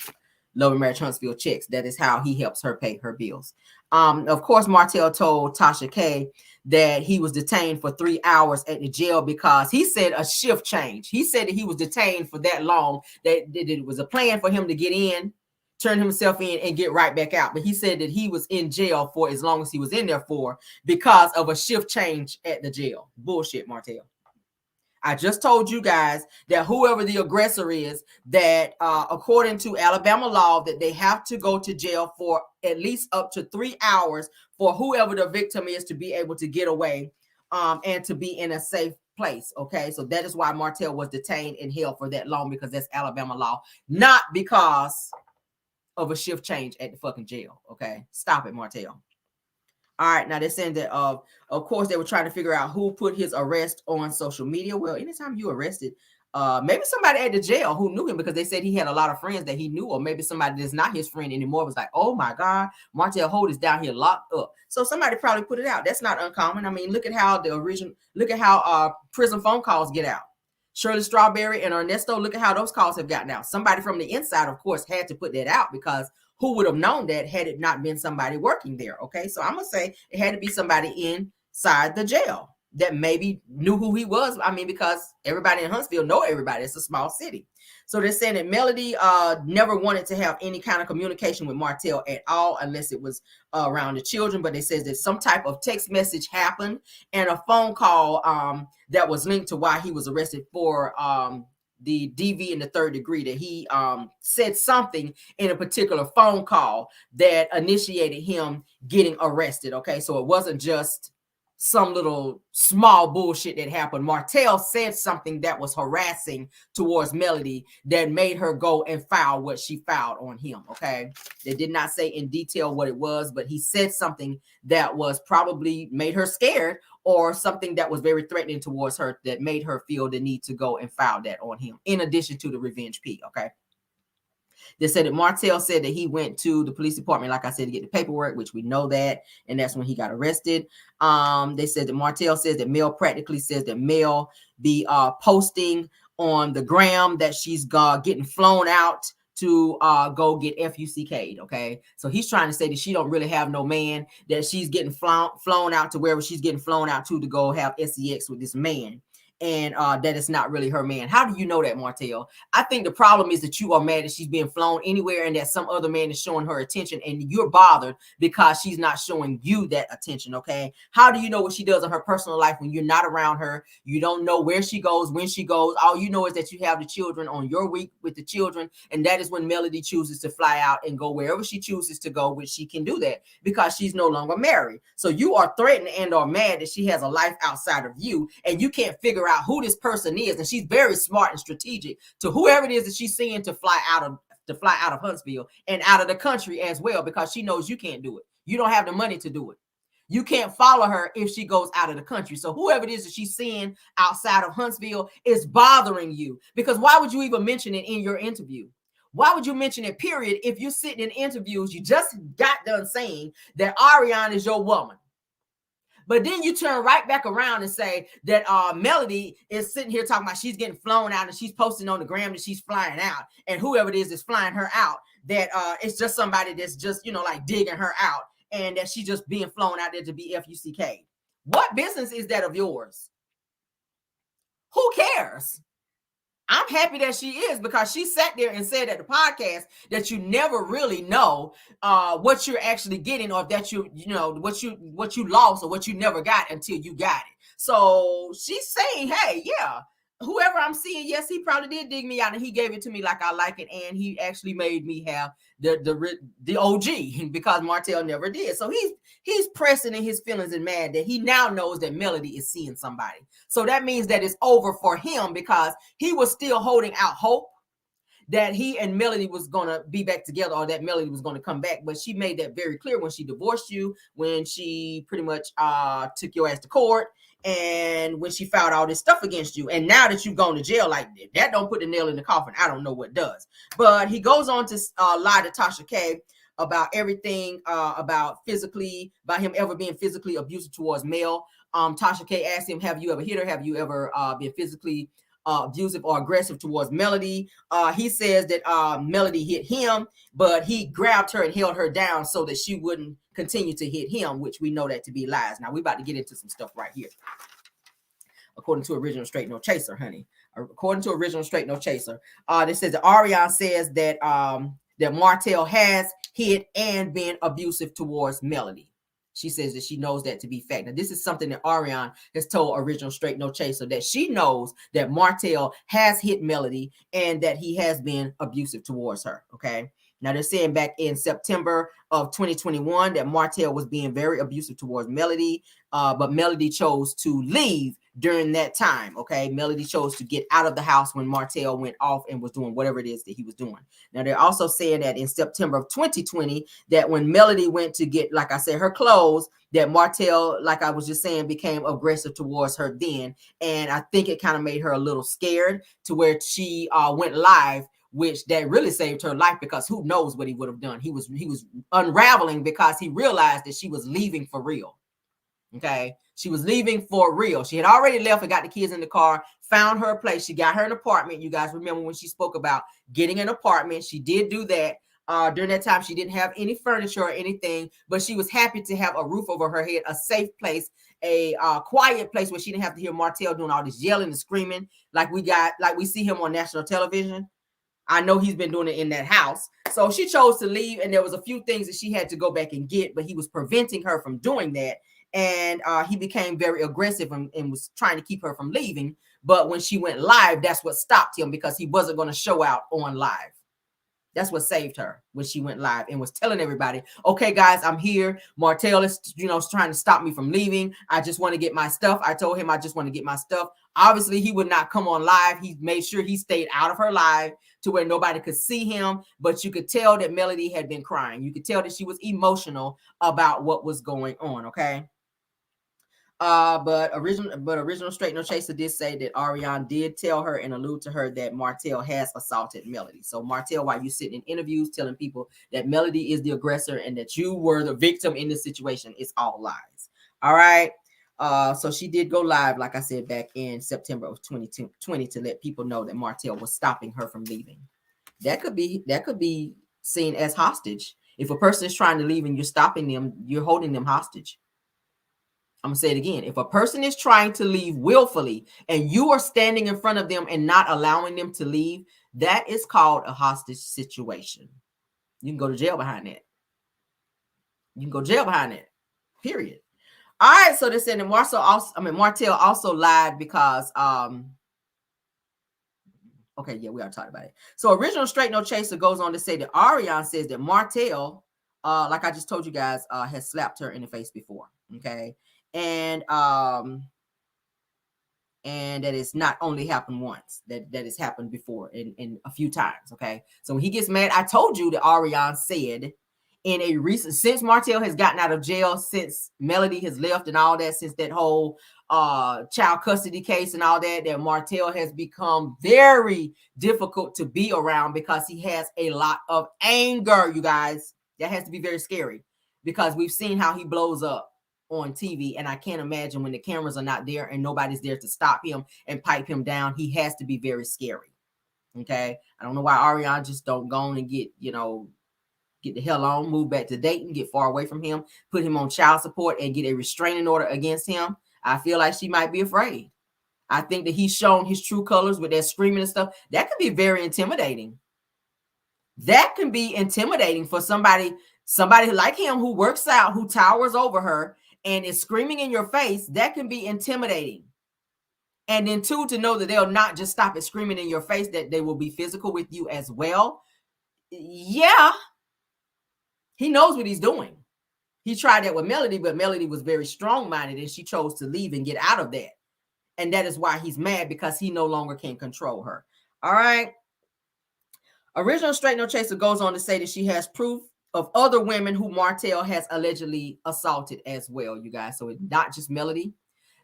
Lower Marriage Huntsville checks. That is how he helps her pay her bills. Of course, Martel told Tasha K that he was detained for 3 hours at the jail because he said a shift change. He said that he was detained for that long, that it was a plan for him to get in, turn himself in, and get right back out. But he said that he was in jail for as long as he was in there for because of a shift change at the jail. Bullshit, Martel. I just told you guys that whoever the aggressor is, that according to Alabama law, that they have to go to jail for at least up to 3 hours for whoever the victim is to be able to get away and to be in a safe place. Okay, so that is why Martel was detained and held for that long, because that's Alabama law, not because of a shift change at the fucking jail. Okay, stop it, Martel. All right, now they're saying that of course they were trying to figure out who put his arrest on social media. Well, anytime you arrested, maybe somebody at the jail who knew him, because they said he had a lot of friends that he knew, or maybe somebody that's not his friend anymore was like, oh my God, Martel Holt is down here locked up. So somebody probably put it out. That's not uncommon. I mean, look at how prison phone calls get out. Shirley Strawberry and Ernesto, look at how those calls have gotten out. Somebody from the inside, of course, had to put that out, because who would have known that had it not been somebody working there? Okay, so I'm gonna say it had to be somebody inside the jail that maybe knew who he was. I mean, because everybody in Huntsville know everybody. It's a small city. So they're saying that Melody never wanted to have any kind of communication with Martel at all, unless it was around the children. But they says that some type of text message happened and a phone call that was linked to why he was arrested for the DV in the third degree, that he said something in a particular phone call that initiated him getting arrested. Okay, so it wasn't just some little small bullshit that happened. Martel said something that was harassing towards Melody that made her go and file what she filed on him. Okay, they did not say in detail what it was, but he said something that was probably made her scared, or something that was very threatening towards her that made her feel the need to go and file that on him, in addition to the revenge P. Okay. They said that Martel said that he went to the police department, like I said, to get the paperwork, which we know that, and that's when he got arrested. They said that Martel says that Mel practically says that Mel be posting on the gram that she's getting flown out to go get FUCK'd. Okay, so he's trying to say that she don't really have no man, that she's getting flown out to wherever she's getting flown out to go have sex with this man, and that it's not really her man. How do you know that, Martel? I think the problem is that you are mad that she's being flown anywhere and that some other man is showing her attention, and you're bothered because she's not showing you that attention. Okay, how do you know what she does in her personal life when you're not around her? You don't know where she goes, when she goes. All you know is that you have the children on your week with the children, and that is when Melody chooses to fly out and go wherever she chooses to go, which she can do that because she's no longer married. So you are threatened and are mad that she has a life outside of you, and you can't figure out who this person is. And she's very smart and strategic to whoever it is that she's seeing to fly out of Huntsville and out of the country as well, because she knows you can't do it. You don't have the money to do it. You can't follow her if she goes out of the country. So whoever it is that she's seeing outside of Huntsville is bothering you, because why would you even mention it in your interview? Why would you mention it, period, if you're sitting in interviews, you just got done saying that Ariane is your woman? But then you turn right back around and say that Melody is sitting here talking about she's getting flown out and she's posting on the gram that she's flying out, and whoever it is flying her out, that it's just somebody that's just, like digging her out, and that she's just being flown out there to be FUCK. What business is that of yours? Who cares? I'm happy that she is, because she sat there and said at the podcast that you never really know what you're actually getting, or that what you lost or what you never got until you got it. So she's saying, hey, yeah, whoever I'm seeing, yes, he probably did dig me out and he gave it to me like I like it, and he actually made me have the OG, because Martel never did. So he's pressing in his feelings and mad that he now knows that Melody is seeing somebody. So that means that it's over for him, because he was still holding out hope that he and Melody was going to be back together, or that Melody was going to come back. But she made that very clear when she divorced you, when she pretty much took your ass to court, and when she filed all this stuff against you. And now that you've gone to jail, like, that don't put the nail in the coffin. I don't know what does. But he goes on to lie to Tasha K about everything, about him ever being physically abusive towards Mel. Tasha K asked him, have you ever hit her? Have you ever been physically abusive or aggressive towards Melody? He says that Melody hit him, but he grabbed her and held her down so that she wouldn't continue to hit him, which we know that to be lies. Now we're about to get into some stuff right here. According to Original Straight No Chaser, honey. According to Original Straight No Chaser, this says that Arionne says that that Martel has hit and been abusive towards Melody. She says that she knows that to be fact. Now, this is something that Arionne has told Original Straight No Chaser, that she knows that Martel has hit Melody and that he has been abusive towards her. Okay. Now, they're saying back in September of 2021 that Martel was being very abusive towards Melody, but Melody chose to leave during that time. Okay. Melody chose to get out of the house when Martel went off and was doing whatever it is that he was doing. Now, they're also saying that in September of 2020, that when Melody went to get, like I said, her clothes, that Martel, like I was just saying, became aggressive towards her then. And I think it kind of made her a little scared, to where she went live, which that really saved her life, because who knows what he would have done. He was unraveling because he realized that she was leaving for real. Okay. She was leaving for real. She had already left and got the kids in the car, found her a place. She got her an apartment. You guys remember when she spoke about getting an apartment. She did do that. During that time, she didn't have any furniture or anything, but she was happy to have a roof over her head, a safe place, a quiet place where she didn't have to hear Martel doing all this yelling and screaming like we see him on national television. I know he's been doing it in that house. So she chose to leave, and there was a few things that she had to go back and get, but he was preventing her from doing that. And he became very aggressive and was trying to keep her from leaving. But when she went live, that's what stopped him, because he wasn't going to show out on live. That's what saved her when she went live and was telling everybody, okay, guys, I'm here. Martel is, trying to stop me from leaving. I just want to get my stuff. I told him I just want to get my stuff. Obviously, he would not come on live. He made sure he stayed out of her live to where nobody could see him. But you could tell that Melody had been crying. You could tell that she was emotional about what was going on, okay? But original Straight No Chaser did say that Arionne did tell her and allude to her that Martel has assaulted Melody. So Martel, while you sitting in interviews telling people that Melody is the aggressor and that you were the victim in this situation, it's all lies. All right. So she did go live, like I said, back in September of 2020 to let people know that Martel was stopping her from leaving. That could be seen as hostage. If a person is trying to leave and you're stopping them, you're holding them hostage. I'm gonna say it again. If a person is trying to leave willfully and you are standing in front of them and not allowing them to leave, that is called a hostage situation. You can go to jail behind that. You can go to jail behind that. Period. All right. So they said that Martel also lied because okay, yeah, we already talked about it. So original Straight No Chaser goes on to say that Arionne says that Martel, like I just told you guys, has slapped her in the face before. Okay. And that it's not only happened once, that it's happened before in a few times. Okay. So when he gets mad, I told you that Arionne said in a recent, since Martel has gotten out of jail, since Melody has left and all that, since that whole child custody case and all that, that Martel has become very difficult to be around because he has a lot of anger, you guys. That has to be very scary because we've seen how he blows up on TV, and I can't imagine when the cameras are not there and nobody's there to stop him and pipe him down. He has to be very scary. Okay. I don't know why Arionne just don't go on and get the hell on, move back to Dayton, get far away from him, put him on child support and get a restraining order against him. I feel like she might be afraid. I think that he's shown his true colors with that screaming and stuff. That could be very intimidating. That can be intimidating for somebody like him who works out, who towers over her and is screaming in your face. That can be intimidating. And then two, to know that they'll not just stop at screaming in your face, that they will be physical with you as well. Yeah. He knows what he's doing. He tried that with Melody, but Melody was very strong-minded and she chose to leave and get out of that. And that is why he's mad, because he no longer can control her. All right. Original Straight No Chaser goes on to say that she has proof of other women who Martel has allegedly assaulted as well, you guys. So it's not just Melody,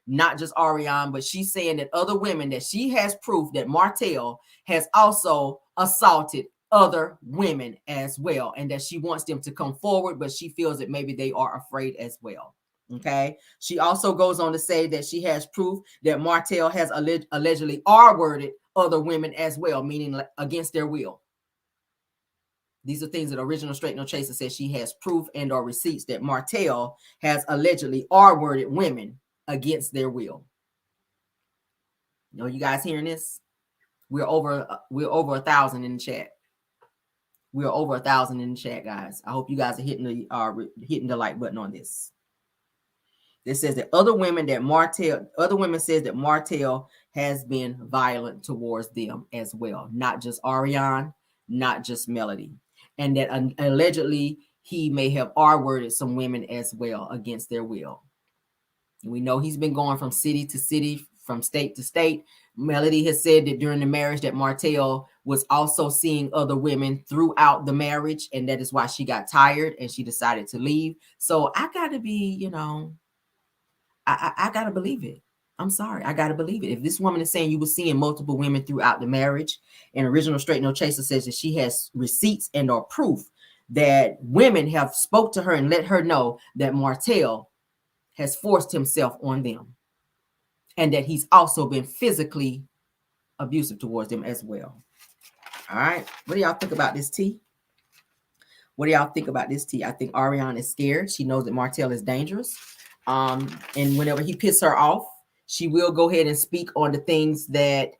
not just Arionne, but she's saying that other women, that she has proof that Martel has also assaulted other women as well, and that she wants them to come forward, but she feels that maybe they are afraid as well. Okay. She also goes on to say that she has proof that Martel has allegedly R-worded other women as well, meaning against their will. These are things that original Straight No Chaser says she has proof and or receipts that Martel has allegedly R-worded women against their will. You guys hearing this? We're over 1,000 in the chat. We're over 1,000 in the chat, guys. I hope you guys are hitting the like button on this. This says that other women says that Martel has been violent towards them as well, not just Arionne, not just Melody, and that allegedly he may have R-worded some women as well against their will. And we know he's been going from city to city, from state to state. Melody has said that during the marriage that Martel was also seeing other women throughout the marriage, and that is why she got tired and she decided to leave. So I got to be, I got to believe it. I'm sorry. I got to believe it. If this woman is saying you were seeing multiple women throughout the marriage, and original Straight No Chaser says that she has receipts and or proof that women have spoke to her and let her know that Martel has forced himself on them, and that he's also been physically abusive towards them as well. All right. What do y'all think about this, T? What do y'all think about this, T? I think Arionne is scared. She knows that Martel is dangerous. And whenever he pisses her off, she will go ahead and speak on the things that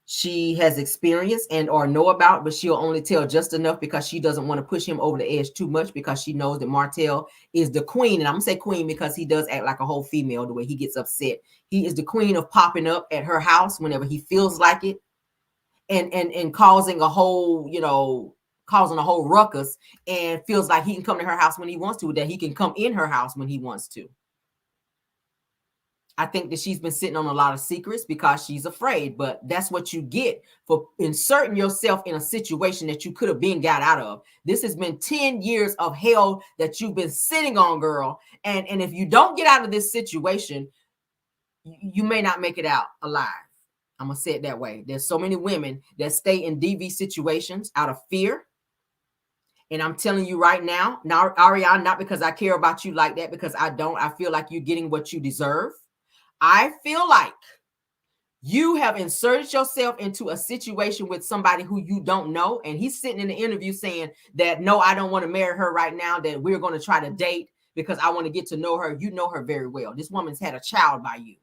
she has experienced and or know about, but she'll only tell just enough because she doesn't want to push him over the edge too much, because she knows that Martel is the queen. And I'm gonna say queen because he does act like a whole female the way he gets upset. He is the queen of popping up at her house whenever he feels like it, and causing a whole, causing a whole ruckus, and feels like he can come to her house when he wants to, that he can come in her house when he wants to. I think that she's been sitting on a lot of secrets because she's afraid, but that's what you get for inserting yourself in a situation that you could have been got out of. This has been 10 years of hell that you've been sitting on, girl. And if you don't get out of this situation, you may not make it out alive. I'm going to say it that way. There's so many women that stay in DV situations out of fear. And I'm telling you right now, Ariane, not because I care about you like that, because I don't. I feel like you're getting what you deserve. I feel like you have inserted yourself into a situation with somebody who you don't know. And he's sitting in the interview saying that, no, I don't want to marry her right now, that we're going to try to date because I want to get to know her. You know her very well. This woman's had a child by you.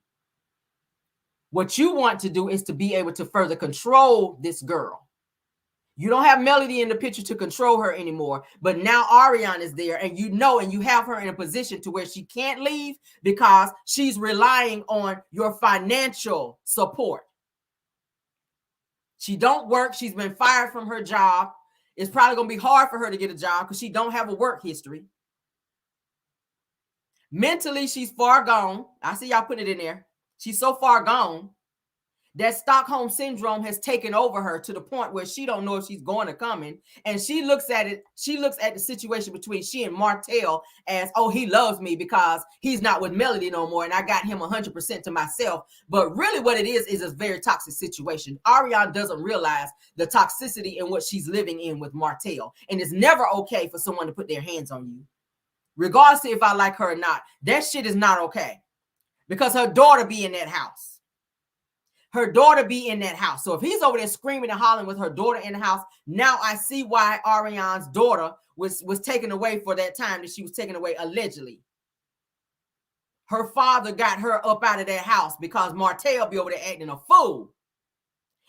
What you want to do is to be able to further control this girl. You don't have Melody in the picture to control her anymore, but now Ariane is there, and you know, and you have her in a position to where she can't leave because she's relying on your financial support. She don't work. She's been fired from her job. It's probably going to be hard for her to get a job because she don't have a work history. Mentally, she's far gone. I see y'all putting it in there. She's so far gone that Stockholm Syndrome has taken over her to the point where she don't know if she's going or coming. And she looks at it. She looks at the situation between she and Martel as, oh, he loves me because he's not with Melody no more. And I got him 100% to myself. But really what it is a very toxic situation. Ariane doesn't realize the toxicity in what she's living in with Martel. And it's never okay for someone to put their hands on you, regardless if I like her or not. That shit is not okay because her daughter be in that house. Her daughter be in that house. So if he's over there screaming and hollering with her daughter in the house, now I see why Ariane's daughter was taken away for that time that she was taken away allegedly. Her father got her up out of that house because Martel be over there acting a fool.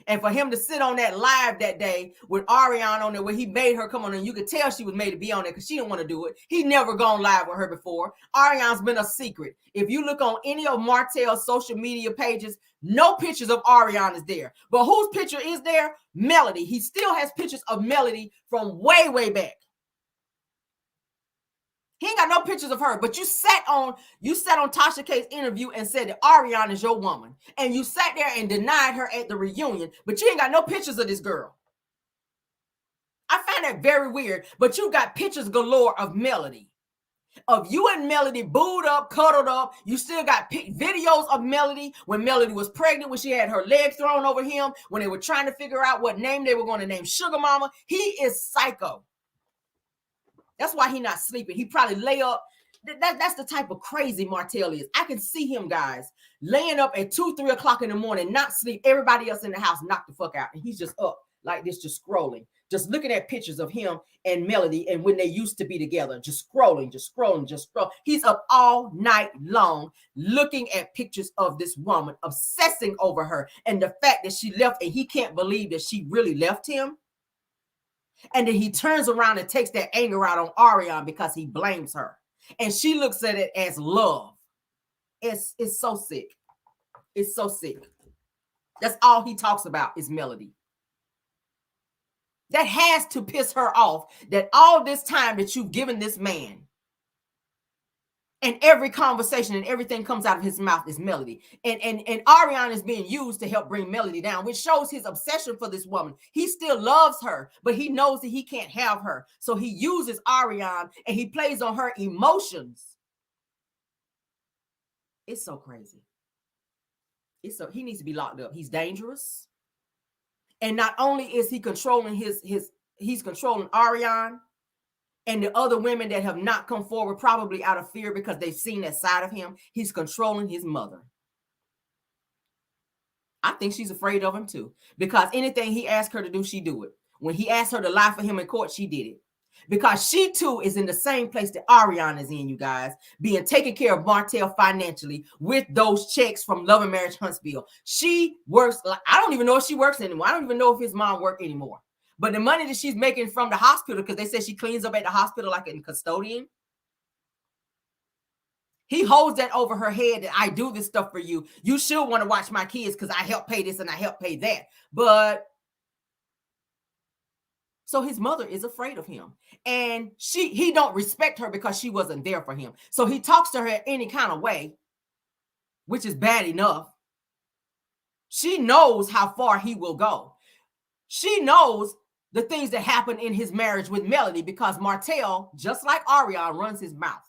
And for him to sit on that live that day with Ariane on there where he made her come on, and you could tell she was made to be on there because she didn't want to do it. He never gone live with her before. Ariane's been a secret. If you look on any of Martel's social media pages, no pictures of Ariane is there. But whose picture is there? Melody. He still has pictures of Melody from way, way back. He ain't got no pictures of her, but you sat on Tasha K's interview and said that Ariane is your woman. And you sat there and denied her at the reunion, but you ain't got no pictures of this girl. I find that very weird, but you got pictures galore of Melody. Of you and Melody booed up, cuddled up. You still got videos of Melody when Melody was pregnant, when she had her legs thrown over him, when they were trying to figure out what name they were going to name Sugar Mama. He is psycho. That's why he's not sleeping. He probably lay up. That's the type of crazy Martel is. I can see him, guys, laying up at 2, 3 o'clock in the morning, not sleep. Everybody else in the house knocked the fuck out. And he's just up like this, just scrolling, just looking at pictures of him and Melody and when they used to be together, just scrolling. He's up all night long looking at pictures of this woman, obsessing over her. And the fact that she left and he can't believe that she really left him. And then he turns around and takes that anger out on Ariane because he blames her. And she looks at it as love. It's so sick. It's so sick. That's all he talks about is Melody. That has to piss her off, that all this time that you've given this man, and every conversation and everything comes out of his mouth is Melody. And Ariane is being used to help bring Melody down, which shows his obsession for this woman. He still loves her, but he knows that he can't have her. So he uses Ariane and he plays on her emotions. It's so crazy. He needs to be locked up. He's dangerous. And not only is he controlling he's controlling Ariane, and the other women that have not come forward, probably out of fear because they've seen that side of him, he's controlling his mother. I think she's afraid of him too, because anything he asked her to do, she do it. When he asked her to lie for him in court, she did it. Because she too is in the same place that Ariane is in, you guys, being taken care of Martel financially with those checks from Love and Marriage Huntsville. She works, I don't even know if she works anymore. I don't even know if his mom works anymore. But the money that she's making from the hospital, because they said she cleans up at the hospital like a custodian, he holds that over her head that I do this stuff for you. You should want to watch my kids because I help pay this and I help pay that. But so his mother is afraid of him. And he don't respect her because she wasn't there for him. So he talks to her any kind of way, which is bad enough. She knows how far he will go. She knows the things that happened in his marriage with Melody because Martel, just like Ariane, runs his mouth.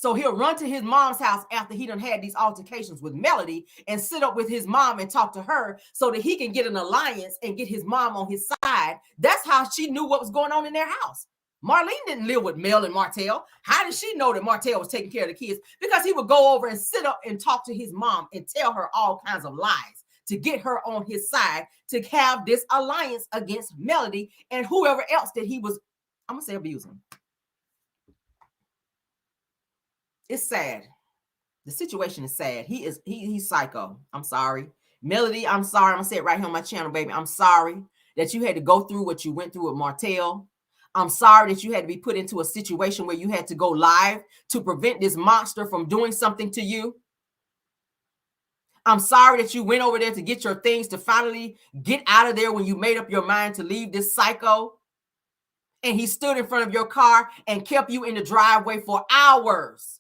So he'll run to his mom's house after he done had these altercations with Melody and sit up with his mom and talk to her so that he can get an alliance and get his mom on his side. That's how she knew what was going on in their house. Marlene didn't live with Mel and Martel. How did she know that Martel was taking care of the kids? Because he would go over and sit up and talk to his mom and tell her all kinds of lies to get her on his side, to have this alliance against Melody and whoever else that he was, I'm going to say, abusing. It's sad. The situation is sad. He's psycho. I'm sorry. Melody, I'm sorry. I'm going to say it right here on my channel, baby. I'm sorry that you had to go through what you went through with Martel. I'm sorry that you had to be put into a situation where you had to go live to prevent this monster from doing something to you. I'm sorry that you went over there to get your things to finally get out of there when you made up your mind to leave this psycho. And he stood in front of your car and kept you in the driveway for hours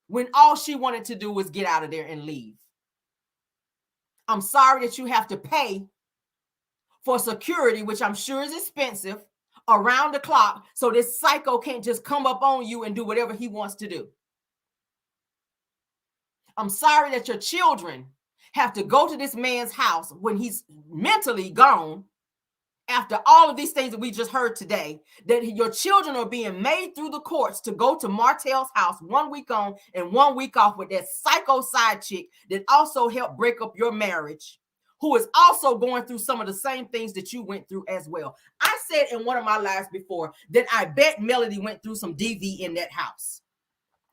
when all she wanted to do was get out of there and leave. I'm sorry that you have to pay for security, which I'm sure is expensive, around the clock, so this psycho can't just come up on you and do whatever he wants to do. I'm sorry that your children have to go to this man's house when he's mentally gone. After all of these things that we just heard today, that your children are being made through the courts to go to Martel's house 1 week on and 1 week off with that psycho side chick that also helped break up your marriage, who is also going through some of the same things that you went through as well. I said in one of my lives before that I bet Melody went through some DV in that house.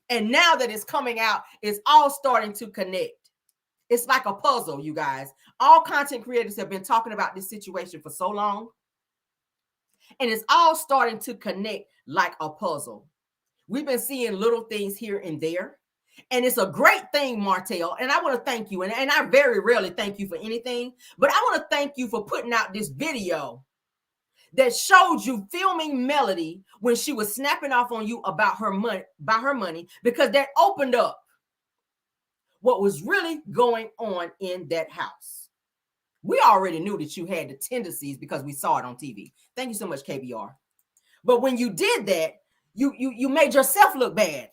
And now that it's coming out, it's all starting to connect. It's like a puzzle, you guys. All content creators have been talking about this situation for so long. And it's all starting to connect like a puzzle. We've been seeing little things here and there. And it's a great thing, Martel. And I want to thank you. And I very rarely thank you for anything. But I want to thank you for putting out this video that showed you filming Melody when she was snapping off on you about her money, because that opened up what was really going on in that house. We already knew that you had the tendencies because we saw it on TV. Thank you so much, KBR. But when you did that, you made yourself look bad,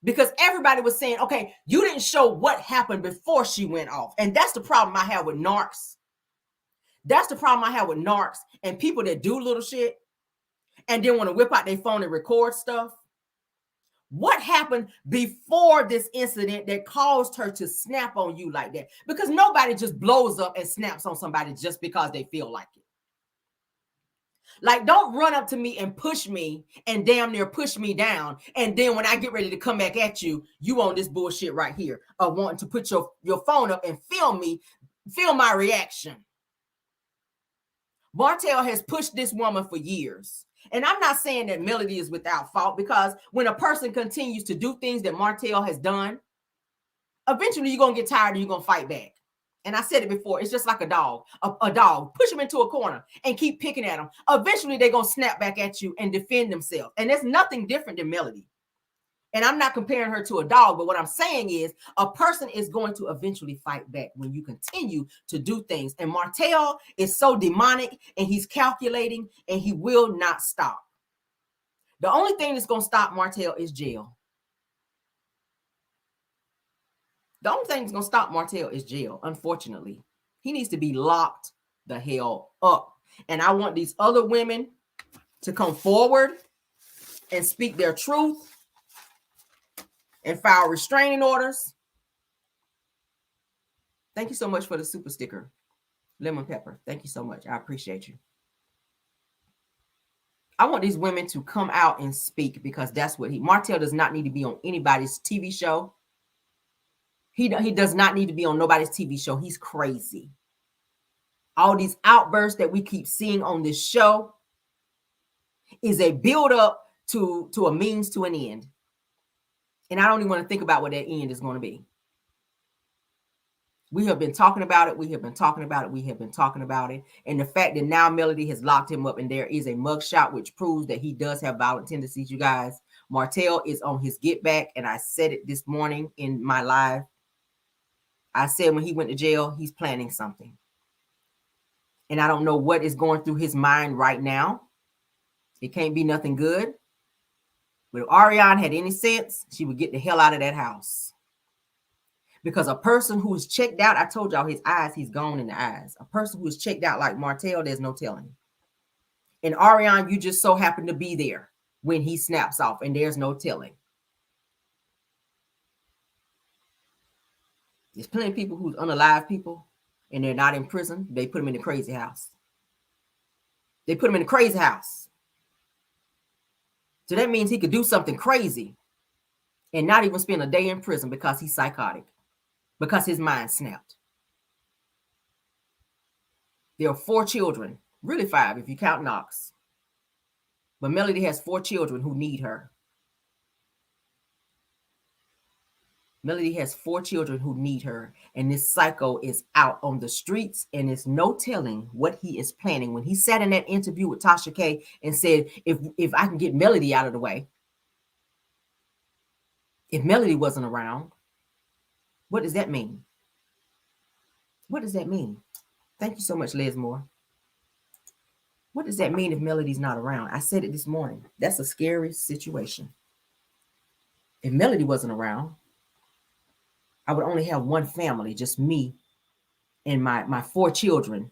because everybody was saying, okay, you didn't show what happened before she went off. And that's the problem I have with narcs. That's the problem I have with narcs and people that do little shit and then want to whip out their phone and record stuff. What happened before this incident that caused her to snap on you like that? Because nobody just blows up and snaps on somebody just because they feel like it. Like, don't run up to me and push me and damn near push me down. And then when I get ready to come back at you, you on this bullshit right here of wanting to put your phone up and film me, film my reaction. Martel has pushed this woman for years. And I'm not saying that Melody is without fault, because when a person continues to do things that Martel has done, eventually you're going to get tired and you're going to fight back. And I said it before, it's just like a dog. A dog, push them into a corner and keep picking at them. Eventually they're going to snap back at you and defend themselves. And there's nothing different than Melody. And I'm not comparing her to a dog, but what I'm saying is a person is going to eventually fight back when you continue to do things. And Martel is so demonic and he's calculating and he will not stop. The only thing that's going to stop Martel is jail. The only thing that's going to stop Martel is jail, unfortunately. He needs to be locked the hell up. And I want these other women to come forward and speak their truth and file restraining orders. Thank you so much for the super sticker, Lemon Pepper. Thank you so much. I appreciate you. I want these women to come out and speak, because that's what Martel does not need to be on anybody's TV show. He does not need to be on nobody's TV show. He's crazy. All these outbursts that we keep seeing on this show is a build up to a means to an end. And I don't even want to think about what that end is going to be. We have been talking about it. We have been talking about it. We have been talking about it. And the fact that now Melody has locked him up and there is a mugshot, which proves that he does have violent tendencies, you guys. Martel is on his get back. And I said it this morning in my live. I said when he went to jail, he's planning something. And I don't know what is going through his mind right now. It can't be nothing good. But if Arionne had any sense, she would get the hell out of that house. Because a person who is checked out, I told y'all his eyes, he's gone in the eyes. A person who is checked out like Martel, there's no telling. And Arionne, you just so happen to be there when he snaps off, and there's no telling. There's plenty of people who's unalive people, and they're not in prison. They put them in the crazy house. They put him in the crazy house. So that means he could do something crazy and not even spend a day in prison because he's psychotic, because his mind snapped. There are 4 children, really 5 if you count Knox. But Melody has 4 children who need her. Melody has 4 children who need her, and this psycho is out on the streets, and there's no telling what he is planning. When he sat in that interview with Tasha K and said, if I can get Melody out of the way, if Melody wasn't around, what does that mean? What does that mean? Thank you so much, Les Moore. What does that mean if Melody's not around? I said it this morning. That's a scary situation. If Melody wasn't around, I would only have one family, just me and my 4 children,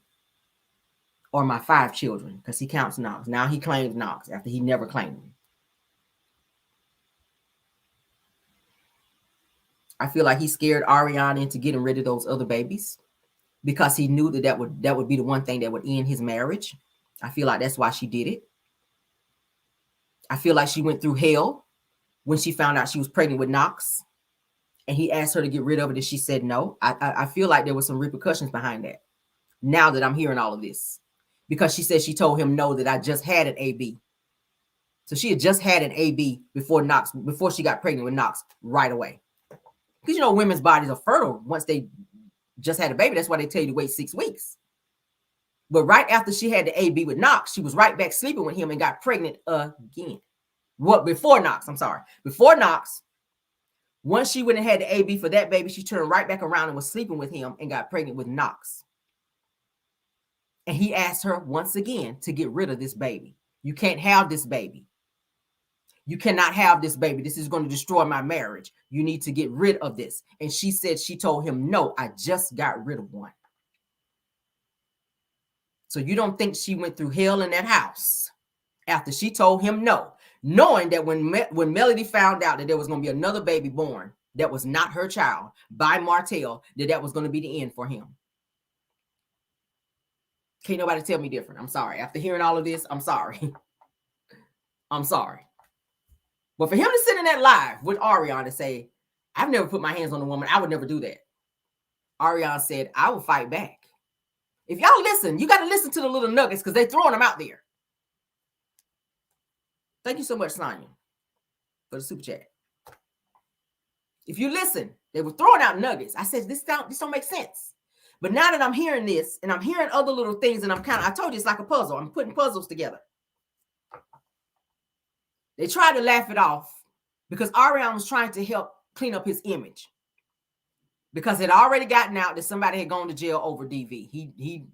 or my 5 children, because he counts Knox. Now he claims Knox after he never claimed him. I feel like he scared Arionne into getting rid of those other babies because he knew that would be the one thing that would end his marriage. I feel like that's why she did it. I feel like she went through hell when she found out she was pregnant with Knox, and he asked her to get rid of it, and she said no. I feel like there were some repercussions behind that. Now that I'm hearing all of this, because she said she told him no, that I just had an AB. So she had just had an AB before she got pregnant with Knox right away. Because you know women's bodies are fertile once they just had a baby. That's why they tell you to wait 6 weeks. But right after she had the AB with Knox, she was right back sleeping with him and got pregnant again. What? Before Knox, I'm sorry. Before Knox, once she went and had the AB for that baby, she turned right back around and was sleeping with him and got pregnant with Knox. And he asked her once again to get rid of this baby. You can't have this baby. You cannot have this baby. This is going to destroy my marriage. You need to get rid of this. And she said she told him, no, I just got rid of one. So you don't think she went through hell in that house after she told him no, knowing that when Melody found out that there was going to be another baby born that was not her child by Martel, that was going to be the end for him. Can't nobody tell me different. I'm sorry. After hearing all of this, I'm sorry. I'm sorry. But for him to sit in that live with Arionne and say, I've never put my hands on a woman, I would never do that. Arionne said, I will fight back. If y'all listen, you got to listen to the little nuggets because they're throwing them out there. Thank you so much, Sonia, for the super chat. If you listen, they were throwing out nuggets. I said, this don't make sense. But now that I'm hearing this and I'm hearing other little things, and I told you it's like a puzzle. I'm putting puzzles together. They tried to laugh it off because Arian was trying to help clean up his image, because it had already gotten out that somebody had gone to jail over DV. He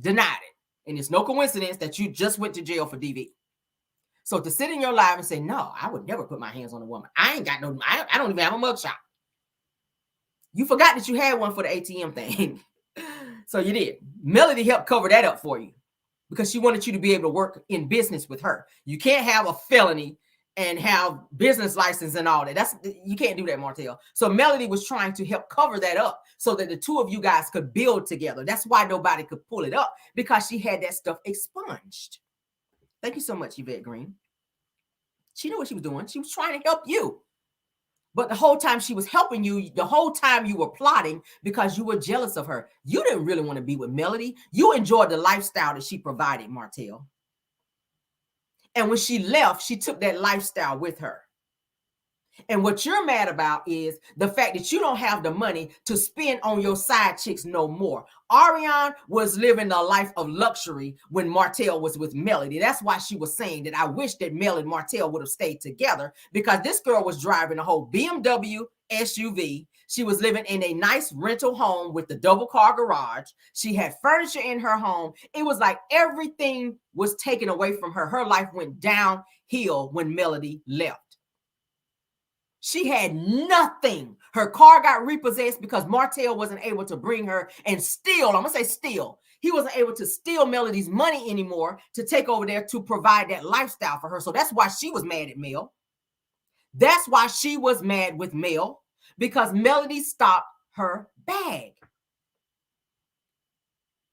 denied it. And it's no coincidence that you just went to jail for DV. So to sit in your live and say, no, I would never put my hands on a woman. I don't even have a mugshot. You forgot that you had one for the ATM thing. So you did. Melody helped cover that up for you because she wanted you to be able to work in business with her. You can't have a felony and have business license and all that. You can't do that, Martel. So Melody was trying to help cover that up so that the two of you guys could build together. That's why nobody could pull it up, because she had that stuff expunged. Thank you so much, Yvette Green. She knew what she was doing. She was trying to help you. But the whole time she was helping you, the whole time you were plotting because you were jealous of her. You didn't really want to be with Melody. You enjoyed the lifestyle that she provided, Martel. And when she left, she took that lifestyle with her. And what you're mad about is the fact that you don't have the money to spend on your side chicks no more. Arionne was living a life of luxury when Martel was with Melody. That's why she was saying that I wish that Mel and Martel would have stayed together, because this girl was driving a whole BMW SUV. She was living in a nice rental home with the double car garage. She had furniture in her home. It was like everything was taken away from her. Her life went downhill when Melody left. She had nothing. Her car got repossessed because Martel wasn't able to bring her and steal. I'm going to say steal. He wasn't able to steal Melody's money anymore to take over there to provide that lifestyle for her. So that's why she was mad at Mel. That's why she was mad with Mel, because Melody stopped her bag.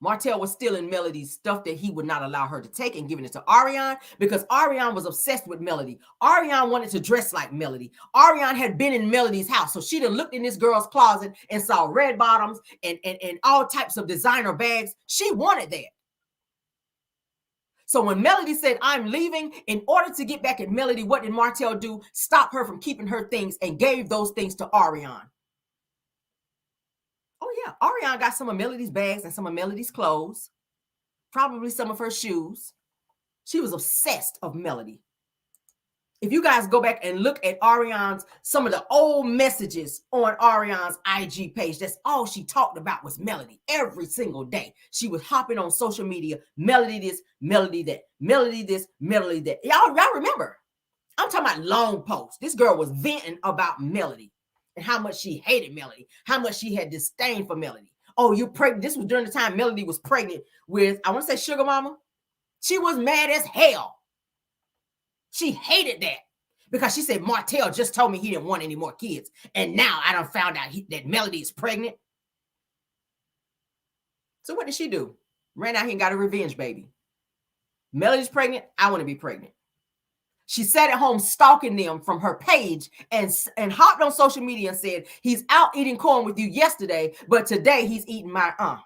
Martel was stealing Melody's stuff that he would not allow her to take and giving it to Arian, because Arian was obsessed with Melody. Arian wanted to dress like Melody. Arian had been in Melody's house, so she done looked in this girl's closet and saw red bottoms and all types of designer bags. She wanted that. So when Melody said, I'm leaving, in order to get back at Melody, what did Martel do? Stop her from keeping her things and gave those things to Arian. Oh, yeah. Arian got some of Melody's bags and some of Melody's clothes, probably some of her shoes. She was obsessed of Melody. If you guys go back and look at Arian's, some of the old messages on Arian's IG page, that's all she talked about was Melody every single day. She was hopping on social media, Melody this, Melody that, Melody this, Melody that. Y'all remember. I'm talking about long posts. This girl was venting about Melody and how much she hated Melody, how much she had disdain for Melody. Oh, you're pregnant. This was during the time Melody was pregnant with, I want to say Sugar Mama. She was mad as hell. She hated that because she said, Martel just told me he didn't want any more kids. And now I done found out that Melody is pregnant. So what did she do? Ran out here and got a revenge baby. Melody's pregnant. I want to be pregnant. She sat at home stalking them from her page and hopped on social media and said, he's out eating corn with you yesterday, but today he's eating my All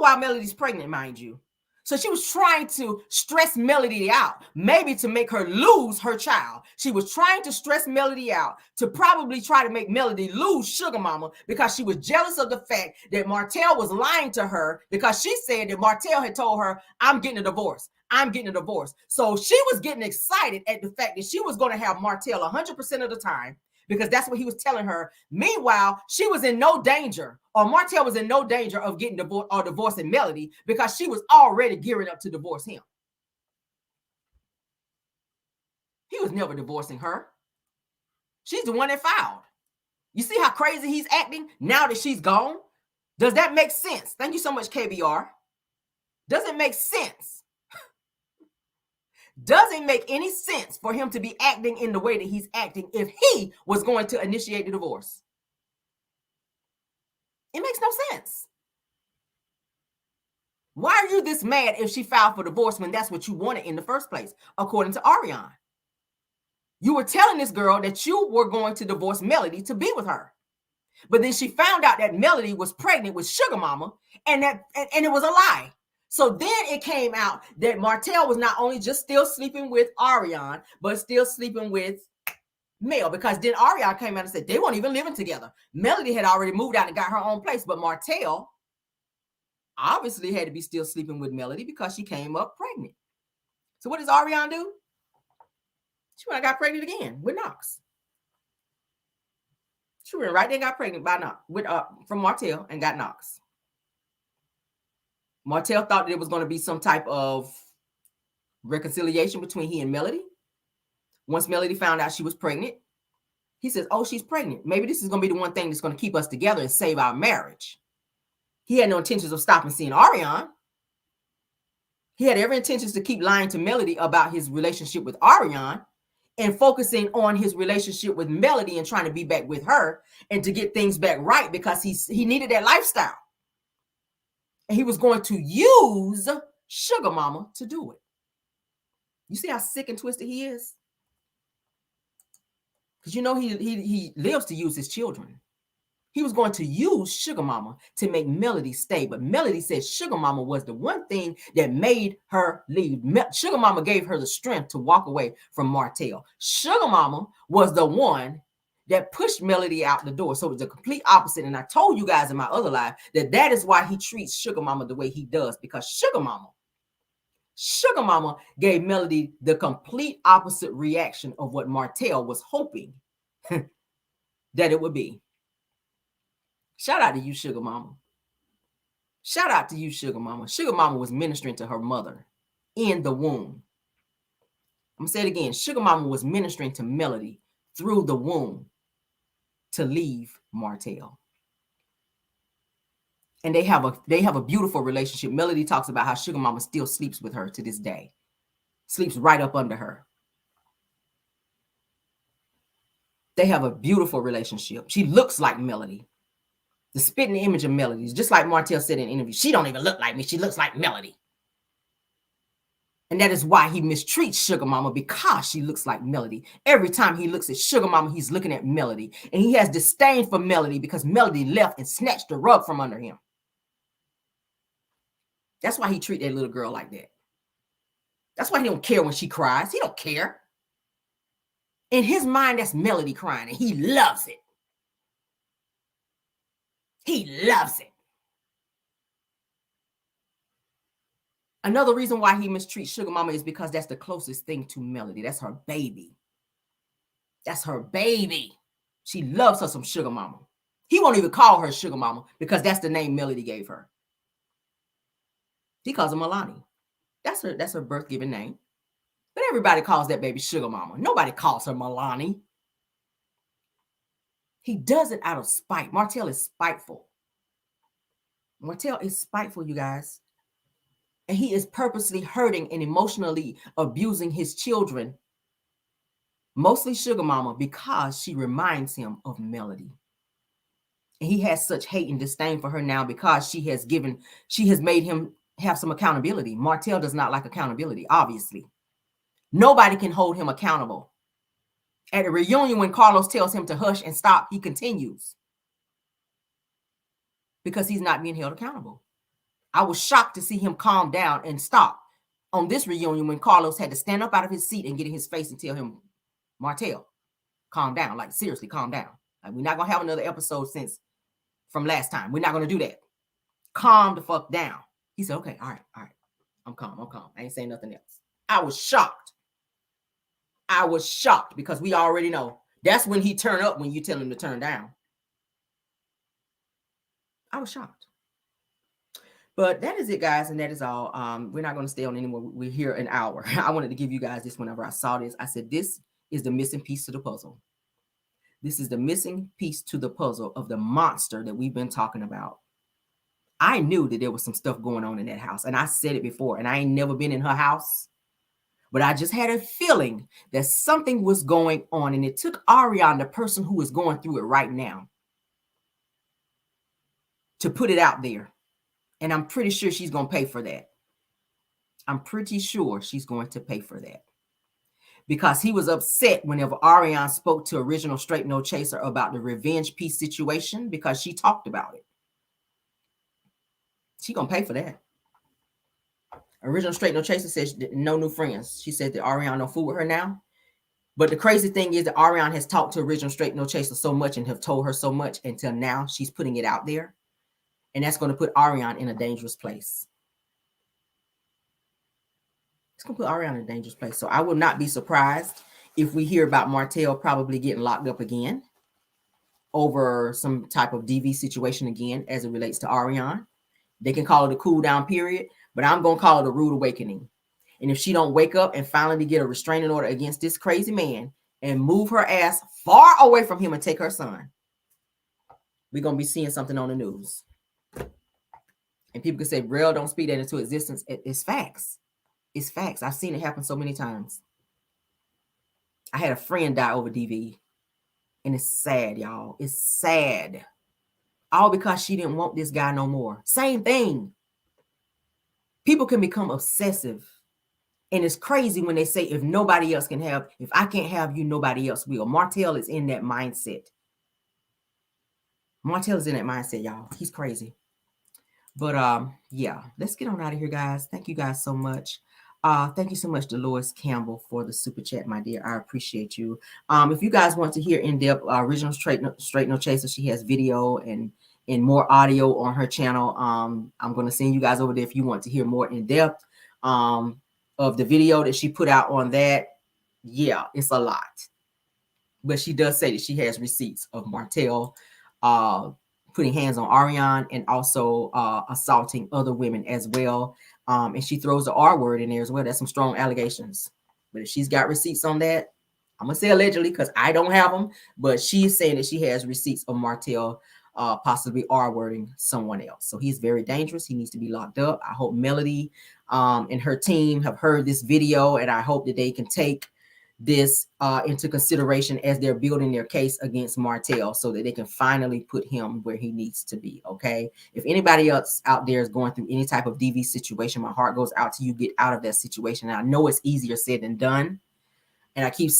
while Melody's pregnant, mind you. So she was trying to stress Melody out, maybe to make her lose her child. She was trying to stress Melody out to probably try to make Melody lose Sugar Mama because she was jealous of the fact that Martel was lying to her because she said that Martel had told her, I'm getting a divorce. I'm getting a divorce. So she was getting excited at the fact that she was going to have Martel 100% of the time, because that's what he was telling her. Meanwhile, she was in no danger, or Martel was in no danger of getting divorced or divorcing Melody, because she was already gearing up to divorce him. He was never divorcing her. She's the one that filed. You see how crazy he's acting now that she's gone? Does that make sense? Thank you so much, KBR. Does it make sense? Doesn't make any sense for him to be acting in the way that he's acting if he was going to initiate the divorce. It makes no sense. Why are you this mad if she filed for divorce when that's what you wanted in the first place, according to Ariane? You were telling this girl that you were going to divorce Melody to be with her. But then she found out that Melody was pregnant with Sugar Mama, and it was a lie. So then it came out that Martel was not only just still sleeping with Ariane, but still sleeping with Mel, because then Ariane came out and said they weren't even living together. Melody had already moved out and got her own place, but Martel obviously had to be still sleeping with Melody because she came up pregnant. So what does Ariane do? She went and got pregnant again with Knox. She went right there and got pregnant by Knox from Martel and got Knox. Martel thought that it was going to be some type of reconciliation between he and Melody. Once Melody found out she was pregnant, he says, oh, she's pregnant. Maybe this is going to be the one thing that's going to keep us together and save our marriage. He had no intentions of stopping seeing Ariane. He had every intentions to keep lying to Melody about his relationship with Ariane and focusing on his relationship with Melody and trying to be back with her and to get things back right, because he needed that lifestyle. And he was going to use Sugar Mama to do it. You see how sick and twisted he is? Because you know he lives to use his children. He was going to use Sugar Mama to make Melody stay. But Melody said Sugar Mama was the one thing that made her leave. Sugar Mama gave her the strength to walk away from Martel. Sugar Mama was the one that pushed Melody out the door. So it was the complete opposite. And I told you guys in my other live that is why he treats Sugar Mama the way he does, because Sugar Mama gave Melody the complete opposite reaction of what Martel was hoping that it would be. Shout out to you, Sugar Mama. Shout out to you, Sugar Mama. Sugar Mama was ministering to her mother in the womb. I'm gonna say it again. Sugar Mama was ministering to Melody through the womb to leave Martel. And they have a beautiful relationship. Melody talks about how Sugar Mama still sleeps with her to this day. Sleeps right up under her. They have a beautiful relationship. She looks like Melody. The spitting image of Melody is just like Martel said in an interview. She don't even look like me. She looks like Melody. And that is why he mistreats Sugar Mama, because she looks like Melody. Every time he looks at Sugar Mama, he's looking at Melody. And he has disdain for Melody because Melody left and snatched the rug from under him. That's why he treats that little girl like that. That's why he don't care when she cries. He don't care. In his mind, that's Melody crying, and he loves it. He loves it. Another reason why he mistreats Sugar Mama is because that's the closest thing to Melody. That's her baby. That's her baby. She loves her some Sugar Mama. He won't even call her Sugar Mama because that's the name Melody gave her. He calls her Milani. That's her birth-given name. But everybody calls that baby Sugar Mama. Nobody calls her Milani. He does it out of spite. Martel is spiteful. Martel is spiteful, you guys. And he is purposely hurting and emotionally abusing his children, mostly Sugar Mama, because she reminds him of Melody. And he has such hate and disdain for her now because she has made him have some accountability. Martel does not like accountability, obviously. Nobody can hold him accountable. At a reunion, when Carlos tells him to hush and stop, he continues because he's not being held accountable. I was shocked to see him calm down and stop on this reunion when Carlos had to stand up out of his seat and get in his face and tell him, Martel, calm down. Like, seriously, calm down. Like, we're not going to have another episode from last time. We're not going to do that. Calm the fuck down. He said, okay, all right. I'm calm. I ain't saying nothing else. I was shocked because we already know that's when he turn up when you tell him to turn down. I was shocked. But that is it, guys, and that is all. We're not going to stay on anymore. We're here an hour. I wanted to give you guys this whenever I saw this. I said, this is the missing piece to the puzzle. This is the missing piece to the puzzle of the monster that we've been talking about. I knew that there was some stuff going on in that house, and I said it before, and I ain't never been in her house, but I just had a feeling that something was going on, and it took Ariane, the person who is going through it right now, to put it out there. And I'm pretty sure she's going to pay for that. I'm pretty sure she's going to pay for that. Because he was upset whenever Ariane spoke to Original Straight No Chaser about the revenge piece situation, because she talked about it. She's going to pay for that. Original Straight No Chaser says no new friends. She said that Ariane don't fool with her now. But the crazy thing is that Ariane has talked to Original Straight No Chaser so much and have told her so much until now she's putting it out there. And that's going to put Ariane in a dangerous place. It's going to put Ariane in a dangerous place. So I will not be surprised if we hear about Martel probably getting locked up again over some type of DV situation again as it relates to Ariane. They can call it a cool down period, but I'm going to call it a rude awakening. And if she don't wake up and finally get a restraining order against this crazy man and move her ass far away from him and take her son, we're going to be seeing something on the news. And people can say, Rel, don't speak that into existence. It's facts. It's facts. I've seen it happen so many times. I had a friend die over DV. And it's sad, y'all. It's sad. All because she didn't want this guy no more. Same thing. People can become obsessive. And it's crazy when they say, if nobody else can have, if I can't have you, nobody else will. Martel is in that mindset. Martel is in that mindset, y'all. He's crazy. But yeah, let's get on out of here, guys. Thank you guys so much. Thank you so much, Dolores Campbell, for the super chat, my dear. I appreciate you. If you guys want to hear in-depth Original Straight No Chaser, she has video and more audio on her channel. I'm going to send you guys over there if you want to hear more in-depth of the video that she put out on that. Yeah, it's a lot. But she does say that she has receipts of Martel putting hands on Ariane and also assaulting other women as well. And she throws the R word in there as well. That's some strong allegations. But if she's got receipts on that, I'm gonna say allegedly because I don't have them, but she's saying that she has receipts of Martel possibly R-wording someone else. So he's very dangerous. He needs to be locked up. I hope Melody and her team have heard this video, and I hope that they can take this into consideration as they're building their case against Martel so that they can finally put him where he needs to be. Okay. If anybody else out there is going through any type of DV situation, my heart goes out to you. Get out of that situation. And I know it's easier said than done. And I keep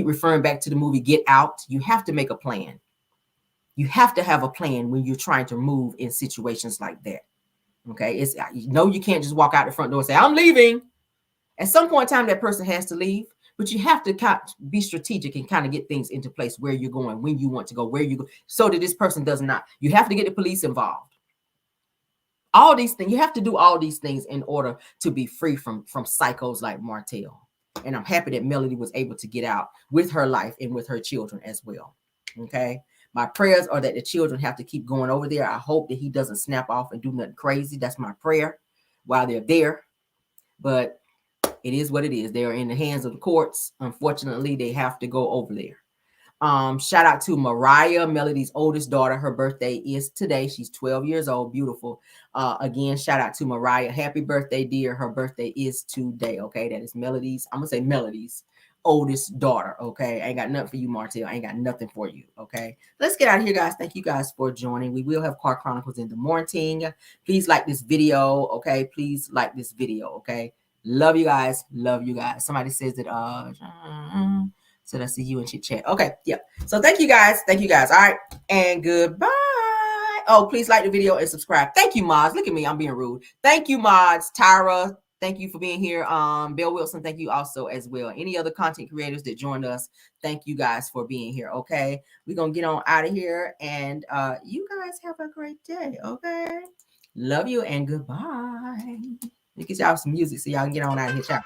referring back to the movie Get Out. You have to make a plan. You have to have a plan when you're trying to move in situations like that. Okay. It's, you know, you can't just walk out the front door and say, I'm leaving. At some point in time, that person has to leave, but you have to be strategic and kind of get things into place where you're going, when you want to go, where you go, so that this person does not. You have to get the police involved. All these things, you have to do all these things in order to be free from psychos like Martel. And I'm happy that Melody was able to get out with her life and with her children as well. Okay. My prayers are that the children have to keep going over there. I hope that he doesn't snap off and do nothing crazy. That's my prayer while they're there. But it is what it is. They are in the hands of the courts. Unfortunately, they have to go over there. Shout out to Mariah, Melody's oldest daughter. Her birthday is today. She's 12 years old. Beautiful. Again, shout out to Mariah. Happy birthday, dear. Her birthday is today. Okay. That is Melody's. I'm going to say Melody's oldest daughter. Okay. I ain't got nothing for you, Martel. I ain't got nothing for you. Okay. Let's get out of here, guys. Thank you guys for joining. We will have Car Chronicles in the morning. Please like this video. Okay. Please like this video. Okay. Love you guys. Love you guys. Somebody says that, so I see you in chit chat. Okay. Yeah. So thank you guys. Thank you guys. All right. And goodbye. Oh, please like the video and subscribe. Thank you, mods. Look at me. I'm being rude. Thank you, mods. Tyra, thank you for being here. Bill Wilson, thank you also as well. Any other content creators that joined us, thank you guys for being here. Okay. We're going to get on out of here. And you guys have a great day. Okay. Love you and goodbye. Let me get y'all some music so y'all can get on out of here. Ciao.